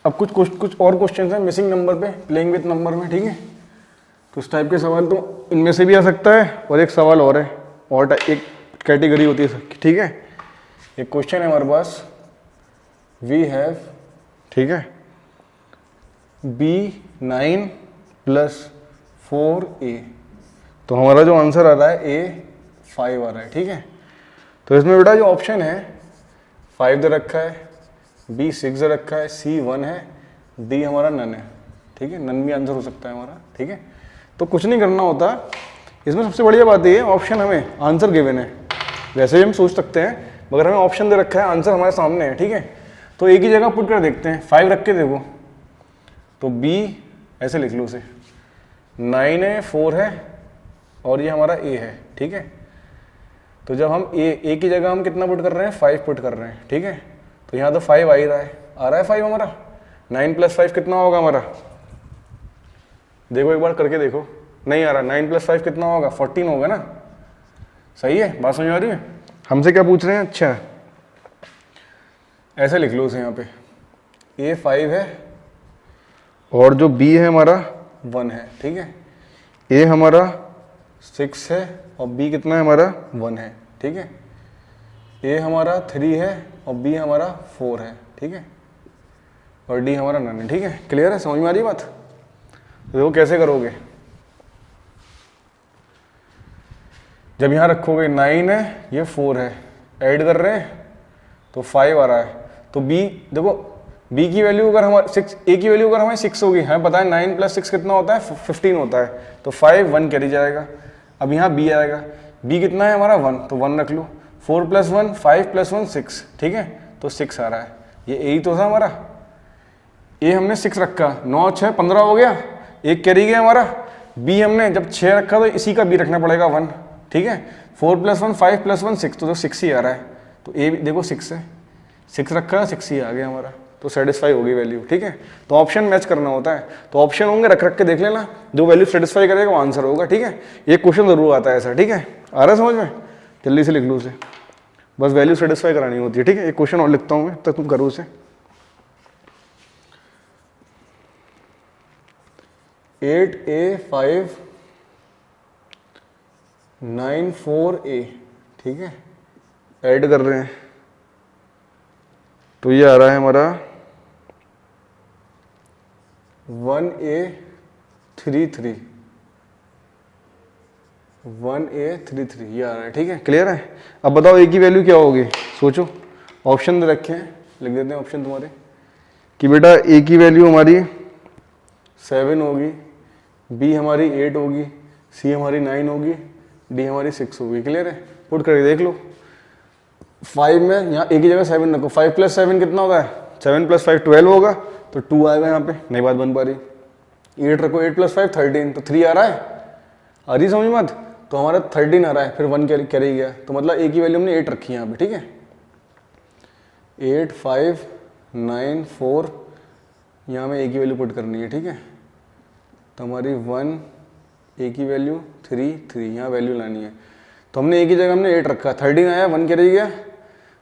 अब कुछ और क्वेश्चन हैं मिसिंग नंबर पे, प्लेइंग विथ नंबर में, ठीक है। तो इस टाइप के सवाल तो इनमें से भी आ सकता है, और एक सवाल और है, और एक कैटेगरी होती है, ठीक है। एक क्वेश्चन है हमारे पास, वी हैव, ठीक है, B9 + 4A, तो हमारा जो आंसर आ रहा है A5 आ रहा है, ठीक है। तो इसमें बेटा जो ऑप्शन है 5 दे रखा है, B6 दे रखा है, C1 है, D हमारा नन है, ठीक है, नन भी आंसर हो सकता है हमारा, ठीक है। तो कुछ नहीं करना होता इसमें, सबसे बढ़िया बात ये है ऑप्शन हमें आंसर गिवन है, वैसे भी हम सोच सकते हैं मगर हमें ऑप्शन दे रखा है, आंसर हमारे सामने है, ठीक है। तो एक ही जगह पुट कर देखते हैं, 5 रख के देखो, तो B ऐसे लिख लो उसे, 9 है, 4 है, और ये हमारा A है, ठीक है। तो जब हम ए की जगह हम कितना पुट कर रहे हैं, 5 पुट कर रहे हैं, ठीक है। तो यहाँ तो 5 आ ही रहा है, आ रहा है 5 हमारा। 9 + 5 कितना होगा हमारा, देखो एक बार करके देखो, नहीं आ रहा। 9 + 5 कितना होगा, 14 होगा ना। सही है, बात समझ आ रही है। हमसे क्या पूछ रहे हैं, अच्छा ऐसे लिख लो उसे यहाँ पे, A 5 है और जो B है हमारा 1 है, ठीक है। A हमारा 6 है और B कितना है हमारा 1 है, ठीक है। A हमारा 3 है और B हमारा 4 है, ठीक है। और D हमारा 9 है, ठीक है। क्लियर है, समझ में आ रही बात। तो देखो कैसे करोगे, जब यहाँ रखोगे 9 है ये 4 है, ऐड कर रहे हैं तो 5 आ रहा है। तो B देखो, B की वैल्यू अगर हमारे 6, A की वैल्यू अगर हमारी 6 होगी, हमें पता है 9 + 6 कितना होता है, 15 होता है। तो 5 1 कैरी जाएगा। अब यहाँ B आएगा, B कितना है हमारा 1, तो 1 रख लो। 4 + 1 5 + 1 6, ठीक है। तो 6 आ रहा है, ये A ही तो था हमारा। A हमने 6 रखा, 9 6 15 हो गया, एक कैरी गया हमारा। B हमने जब 6 रखा तो इसी का B रखना पड़ेगा 1, ठीक है। 4 + 1 5 + 1 6, तो 6 ही आ रहा है। तो A देखो 6 है, 6 रखा 6 ही आ गया हमारा, तो सेटिस्फाई होगी वैल्यू, ठीक है। तो ऑप्शन मैच करना होता है, तो ऑप्शन होंगे रख रख के देख लेना, जो वैल्यू सेटिस्फाई करेगा वो आंसर होगा, ठीक है। एक क्वेश्चन जरूर आता है ऐसा, ठीक है। आ रहा है समझ में, जल्दी से लिख लो उसे, बस वैल्यू सेटिस्फाई करानी होती है, ठीक है। एक क्वेश्चन और लिखता हूँ मैं, तब तुम करो उसे। 8A 5 9 4A, ठीक है। ऐड कर रहे हैं तो ये आ रहा है हमारा 1A 3 3, 1A 3 3 ये आ रहा है, ठीक है। क्लियर है। अब बताओ A की वैल्यू क्या होगी, सोचो। ऑप्शन दे रखे हैं, लिख देते हैं ऑप्शन तुम्हारे कि बेटा A की वैल्यू हमारी 7 होगी, B हमारी 8 होगी, C हमारी 9 होगी, D हमारी 6 होगी। क्लियर है, पुट करके देख लो। 5 में यहाँ A की जगह 7 रखो, 5 + 7 कितना होता है, 7 + 5 12 होगा, तो 2 आएगा यहाँ पे, नहीं बात बन पा रही। 8 रखो, 8 + 5 13, तो 3 आ रहा है, आ रही समझ मत। तो हमारा 13 आ रहा है, फिर 1 कैरी गया, तो मतलब A की वैल्यू हमने 8 रखी है यहाँ पे, ठीक है। 8 5 9 4, यहाँ में A की वैल्यू पुट करनी है, ठीक है। तो हमारी 1, A की वैल्यू 3 3, यहाँ वैल्यू लानी है। तो हमने A की जगह हमने 8 रखा, 13 आया, 1 कैरी गया,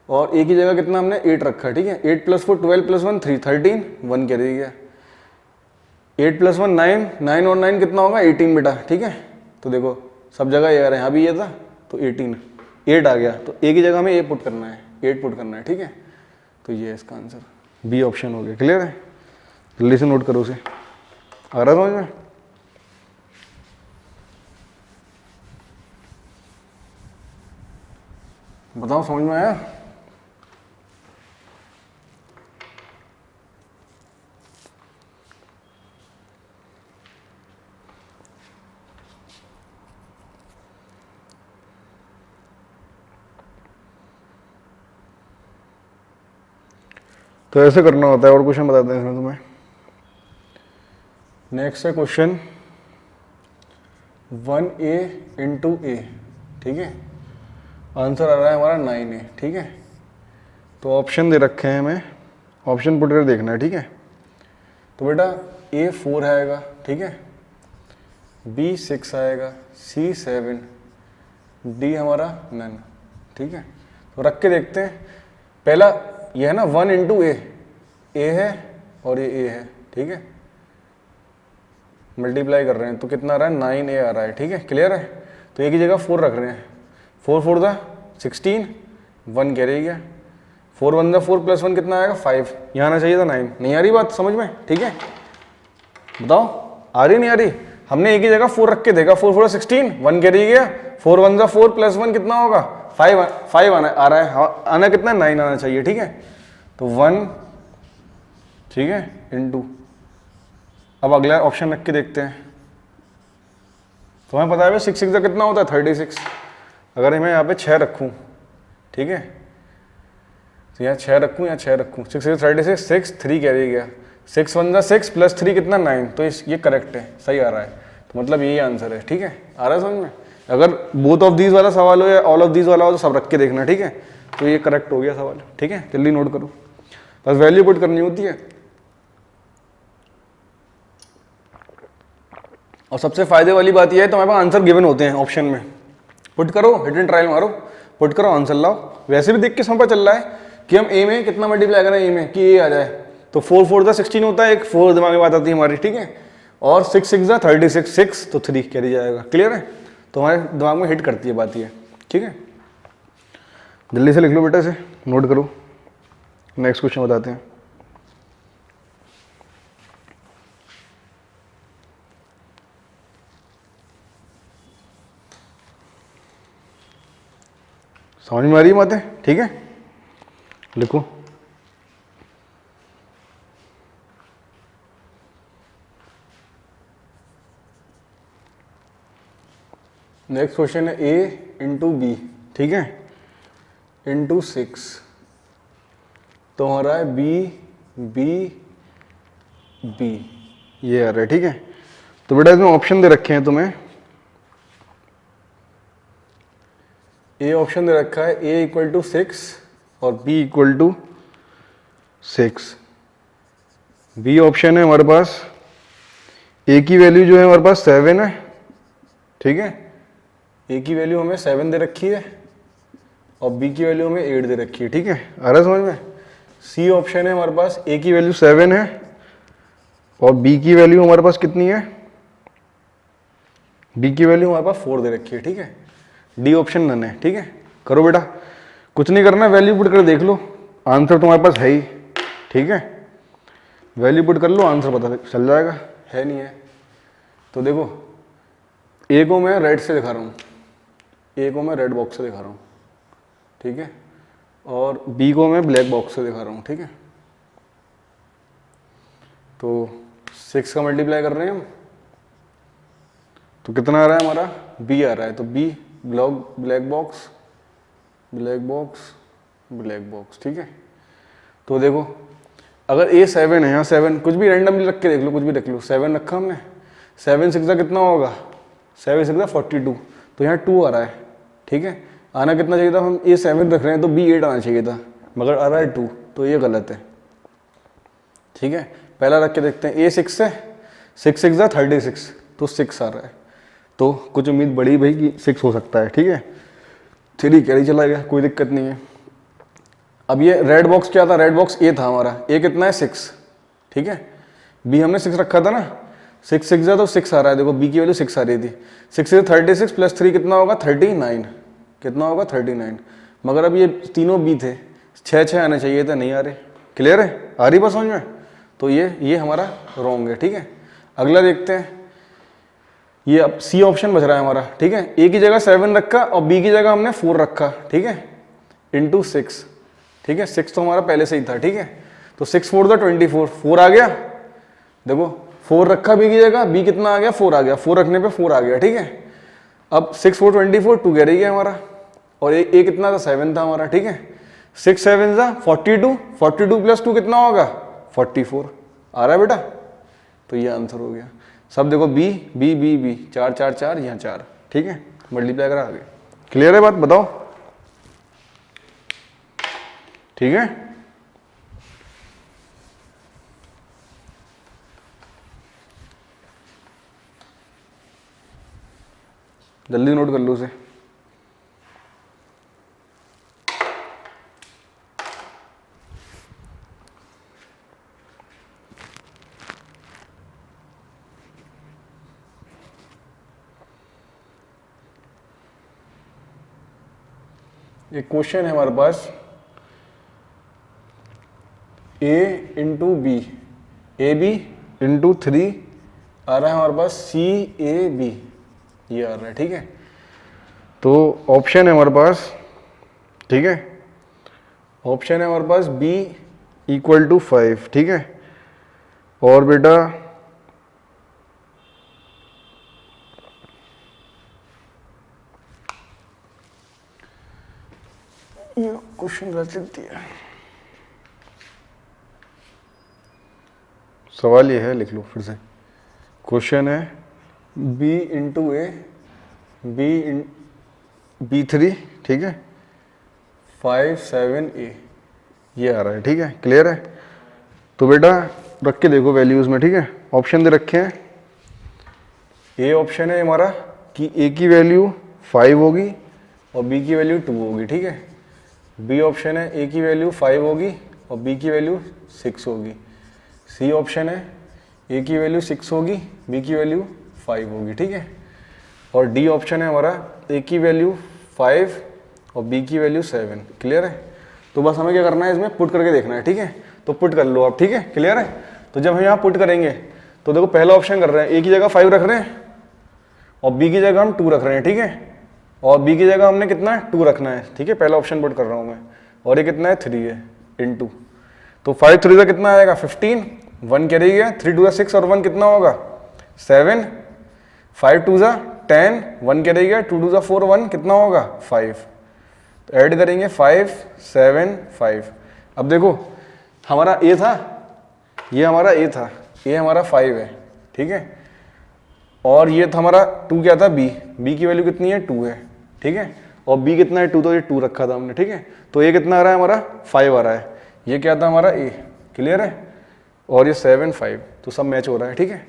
और A की जगह कितना हमने 8 रखा, ठीक है। 8 + 4 12 + 1 3, 13, 1 कैरी गया। 8 + 1 9, 9 और 9 कितना होगा 18 बेटा, ठीक है। तो देखो सब जगह ये आ रहा है, यहाँ भी ये था, तो 18 8 आ गया, तो A की जगह हमें A पुट करना है, 8 पुट करना है, ठीक है। तो ये है इसका आंसर, B ऑप्शन हो गया। क्लियर है, जल्दी से नोट करो उसे। आ रहा समझ में। बताओ समझ में आया। तो ऐसे करना होता है, और क्वेश्चन बताते हैं तुम्हें। नेक्स्ट है क्वेश्चन 1A × A, ठीक है। आंसर आ रहा है हमारा 9A, ठीक है। तो ऑप्शन दे रखे हैं हमें, ऑप्शन पुट कर देखना है, ठीक है। तो बेटा A 4 आएगा, ठीक है, B 6 आएगा, C 7, D हमारा नन, ठीक है। तो रख के देखते हैं। पहला ये है ना 1 × A, A है और ये A है, ठीक है। मल्टीप्लाई कर रहे हैं तो कितना आ रहा है 9A आ रहा है, ठीक है। क्लियर है। तो A की जगह 4 रख रहे हैं, 4 4 दा 16, 1 कैरी गया, 4 1 दा 4 + 1 कितना आएगा 5, यहाँ आना चाहिए था 9। नहीं आ रही बात समझ में, ठीक है। बताओ आ रही नहीं आ रही। हमने A की जगह 4 रख के देखा, 4 4 16, 1 कैरी गया, 4 1 दा 4 + 1 कितना होगा 5 आना आ रहा है, आना कितना 9 आना चाहिए, ठीक है। तो 1, ठीक है, × अब अगला ऑप्शन रख के देखते हैं। तो हमें पता है 6 6 का कितना होता है 36। अगर मैं यहाँ पे 6 रखूँ, ठीक है, तो यहाँ 6 रखूँ, यहाँ 6 रखूँ, 6 6 36, 6 3 कैरी गया, 6 1 दा 6 + 3 कितना 9, तो ये करेक्ट है, सही आ रहा है। तो मतलब यही आंसर है, ठीक है। आ रहा है समझ में। अगर बोथ ऑफ दीज वाला सवाल हो या ऑल ऑफ दीज वाला हो तो सब रख के देखना, ठीक है। तो ये करेक्ट हो गया सवाल, ठीक है। जल्दी नोट करो। बस वैल्यू पुट करनी होती है। और सबसे फायदे वाली बात यह है तुम्हारे पास आंसर गिवन होते हैं ऑप्शन में, पुट करो, हिट एंड ट्रायल मारो, पुट करो, आंसर लाओ। वैसे भी देख के समझ पता चल रहा है कि हम ए में कितना मल्टीप्लाई करें, ए में कि ए आ जाए, तो 4 4 दा 16 होता है, एक 4 दिमाग में बात आती है हमारी, ठीक है, और 6 6 दा 36, 6 तो 3 कैरी जाएगा। क्लियर है? तो हमारे दिमाग में हिट करती है बात ये, ठीक है। जल्दी से लिख लो बेटा, इसे नोट करो, नेक्स्ट क्वेश्चन बताते हैं। समझ में आ रही है बातें? ठीक है, लिखो। नेक्स्ट क्वेश्चन है ए इंटू बी, ठीक है, इंटू 6, तो हमारा है बी बी बी, ये आ रहा है, ठीक है। तो बेटा इसमें ऑप्शन दे रखे हैं तुम्हें, ए ऑप्शन दे रखा है ए इक्वल टू 6 और B equal to 6। B option है हमारे पास, ए की वैल्यू जो है हमारे पास 7 है, ठीक है, ए की वैल्यू हमें 7 दे रखी है और बी की वैल्यू हमें 8 दे रखी है, ठीक है, आ रहा है समझ में। सी ऑप्शन है हमारे पास, ए की वैल्यू 7 है और बी की वैल्यू हमारे पास कितनी है, बी की वैल्यू हमारे पास 4 दे रखी है, ठीक है। डी ऑप्शन नन है, ठीक है। करो बेटा, कुछ नहीं करना, वैल्यू पुट कर देख लो, आंसर तुम्हारे पास है ही, ठीक है, वैल्यू पुट कर लो, आंसर पता चल जाएगा, है नहीं है। तो देखो, ए को मैं रेड से दिखा रहा हूँ, ए को मैं रेड बॉक्स से दिखा रहा हूँ, ठीक है, और बी को मैं ब्लैक बॉक्स से दिखा रहा हूँ, ठीक है। तो 6 का मल्टीप्लाई कर रहे हैं हम, तो कितना आ रहा है हमारा, बी आ रहा है, तो B black box black box black box, ठीक है। तो देखो, अगर ए 7 है, यहाँ 7 कुछ भी रैंडमली रख के देख लो, कुछ भी रख लो, 7 रखा हमने, 7 6 कितना होगा, 7 6 42, तो यहाँ 2 आ रहा है, ठीक है। आना कितना चाहिए था, हम ए 7 रख रहे हैं तो बी 8 आना चाहिए था, मगर आ रहा है 2, तो ये गलत है, ठीक है। पहला रख के देखते हैं, ए 6 है, 6 6 36, तो 6 आ रहा है, तो कुछ उम्मीद बड़ी भाई कि 6 हो सकता है, ठीक है। 3 कैरी चला गया, कोई दिक्कत नहीं है। अब ये रेड बॉक्स क्या था, रेड बॉक्स ए था हमारा, ए कितना है 6, ठीक है, बी हमने 6 रखा था ना, 6 6 तो 6 आ रहा है, देखो बी की वैल्यू 6 आ रही थी, 6 से 36 प्लस 3 कितना होगा 39, कितना होगा 39, मगर अब ये तीनों बी थे, 6 6 आने चाहिए थे, नहीं आ रहे। क्लियर है, आ रही बात समझ में। तो ये हमारा रॉन्ग है, ठीक है। अगला देखते हैं, ये अब सी ऑप्शन बच रहा है हमारा, ठीक है, ए की जगह 7 रखा और बी की जगह हमने 4 रखा, ठीक है, इंटू 6, ठीक है, 6 तो हमारा पहले से ही था, ठीक है। तो 6 4 24, 4 आ गया, देखो 4 रखा बी की जगह, बी कितना आ गया 4 आ गया, 4 रखने पे 4 आ गया, ठीक है। अब 6 4 24, 2 कैरी गया हमारा, और ए कितना था 7 था हमारा, ठीक है। 6 7 42, 42 प्लस 2 कितना होगा 44, आ रहा है बेटा, तो ये आंसर हो गया। सब देखो बी बी बी बी, 4 4 4, यहाँ 4, ठीक है, मल्टीप्लाई करा आगे। क्लियर है बात, बताओ, ठीक है। जल्दी नोट कर लो उसे। एक क्वेश्चन है हमारे पास, a into B, A B into 3 आ रहा है हमारे पास सी ए बी, ये आ रहा है, ठीक है। तो ऑप्शन है हमारे पास, ठीक है, ऑप्शन है हमारे पास b इक्वल टू 5, ठीक है, और बेटा ये क्वेश्चन गलत लिख दिया, सवाल ये है, लिख लो फिर से। क्वेश्चन है b इंटू ए, बी 3, ठीक है, 5 7 ए, ये आ रहा है, ठीक है, क्लियर है। तो बेटा रख के देखो वैल्यूज़ में, ठीक है। ऑप्शन दे रखे हैं, ए ऑप्शन है हमारा कि ए की वैल्यू 5 होगी और बी की वैल्यू 2 होगी, ठीक है। बी ऑप्शन है ए की वैल्यू 5 होगी और बी की वैल्यू 6 होगी। सी ऑप्शन है ए की वैल्यू 6 होगी, बी की वैल्यू 5 होगी, ठीक है। और डी ऑप्शन है हमारा ए की वैल्यू 5 और बी की वैल्यू 7, क्लियर है। तो बस हमें क्या करना है, इसमें पुट करके देखना है, ठीक है। तो पुट कर लो आप, ठीक है, क्लियर है। तो जब हम यहाँ पुट करेंगे तो देखो पहला ऑप्शन कर रहे हैं, ए की जगह 5 रख रहे हैं और बी की जगह हम 2 रख रहे हैं, ठीक है। और बी की जगह हमने कितना है, 2 रखना है, ठीक है। पहला ऑप्शन पुट कर रहा हूँ मैं, और ये कितना है, 3 है इनटू। तो 5 3 का कितना आएगा, 15, 1 क्या रही है, 3 2 6 और 1 कितना होगा, 7, 5 2 10, 1 क्या रही है, 2 2 4, 1 कितना होगा, 5। तो ऐड करेंगे 5 7 5। अब देखो हमारा ए था, ये हमारा ए था, ये हमारा 5 है, ठीक है। और ये था हमारा 2 क्या था, बी की वैल्यू कितनी है, 2 है, ठीक है। और बी कितना है, 2, तो ये 2 रखा था हमने, ठीक है। तो ये कितना आ रहा है हमारा, 5 आ रहा है। ये क्या था हमारा ए, क्लियर है। और ये 7 5, तो सब मैच हो रहा है, ठीक है।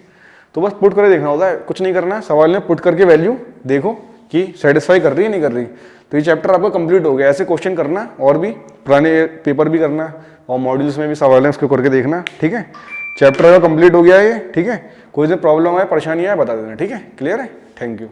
तो बस पुट करके देखना होता है, कुछ नहीं करना है, सवाल में पुट करके वैल्यू देखो कि सेटिस्फाई कर रही है नहीं कर रही। तो ये चैप्टर आपका कंप्लीट हो गया। ऐसे क्वेश्चन करना और भी पुराने पेपर भी करना और मॉड्यूल्स में भी सवाल है उसको करके देखना, ठीक है। चैप्टर का कंप्लीट हो गया है ये, ठीक है। कोई से प्रॉब्लम आए, परेशानी आए, बता देना, ठीक है, क्लियर है। Thank you.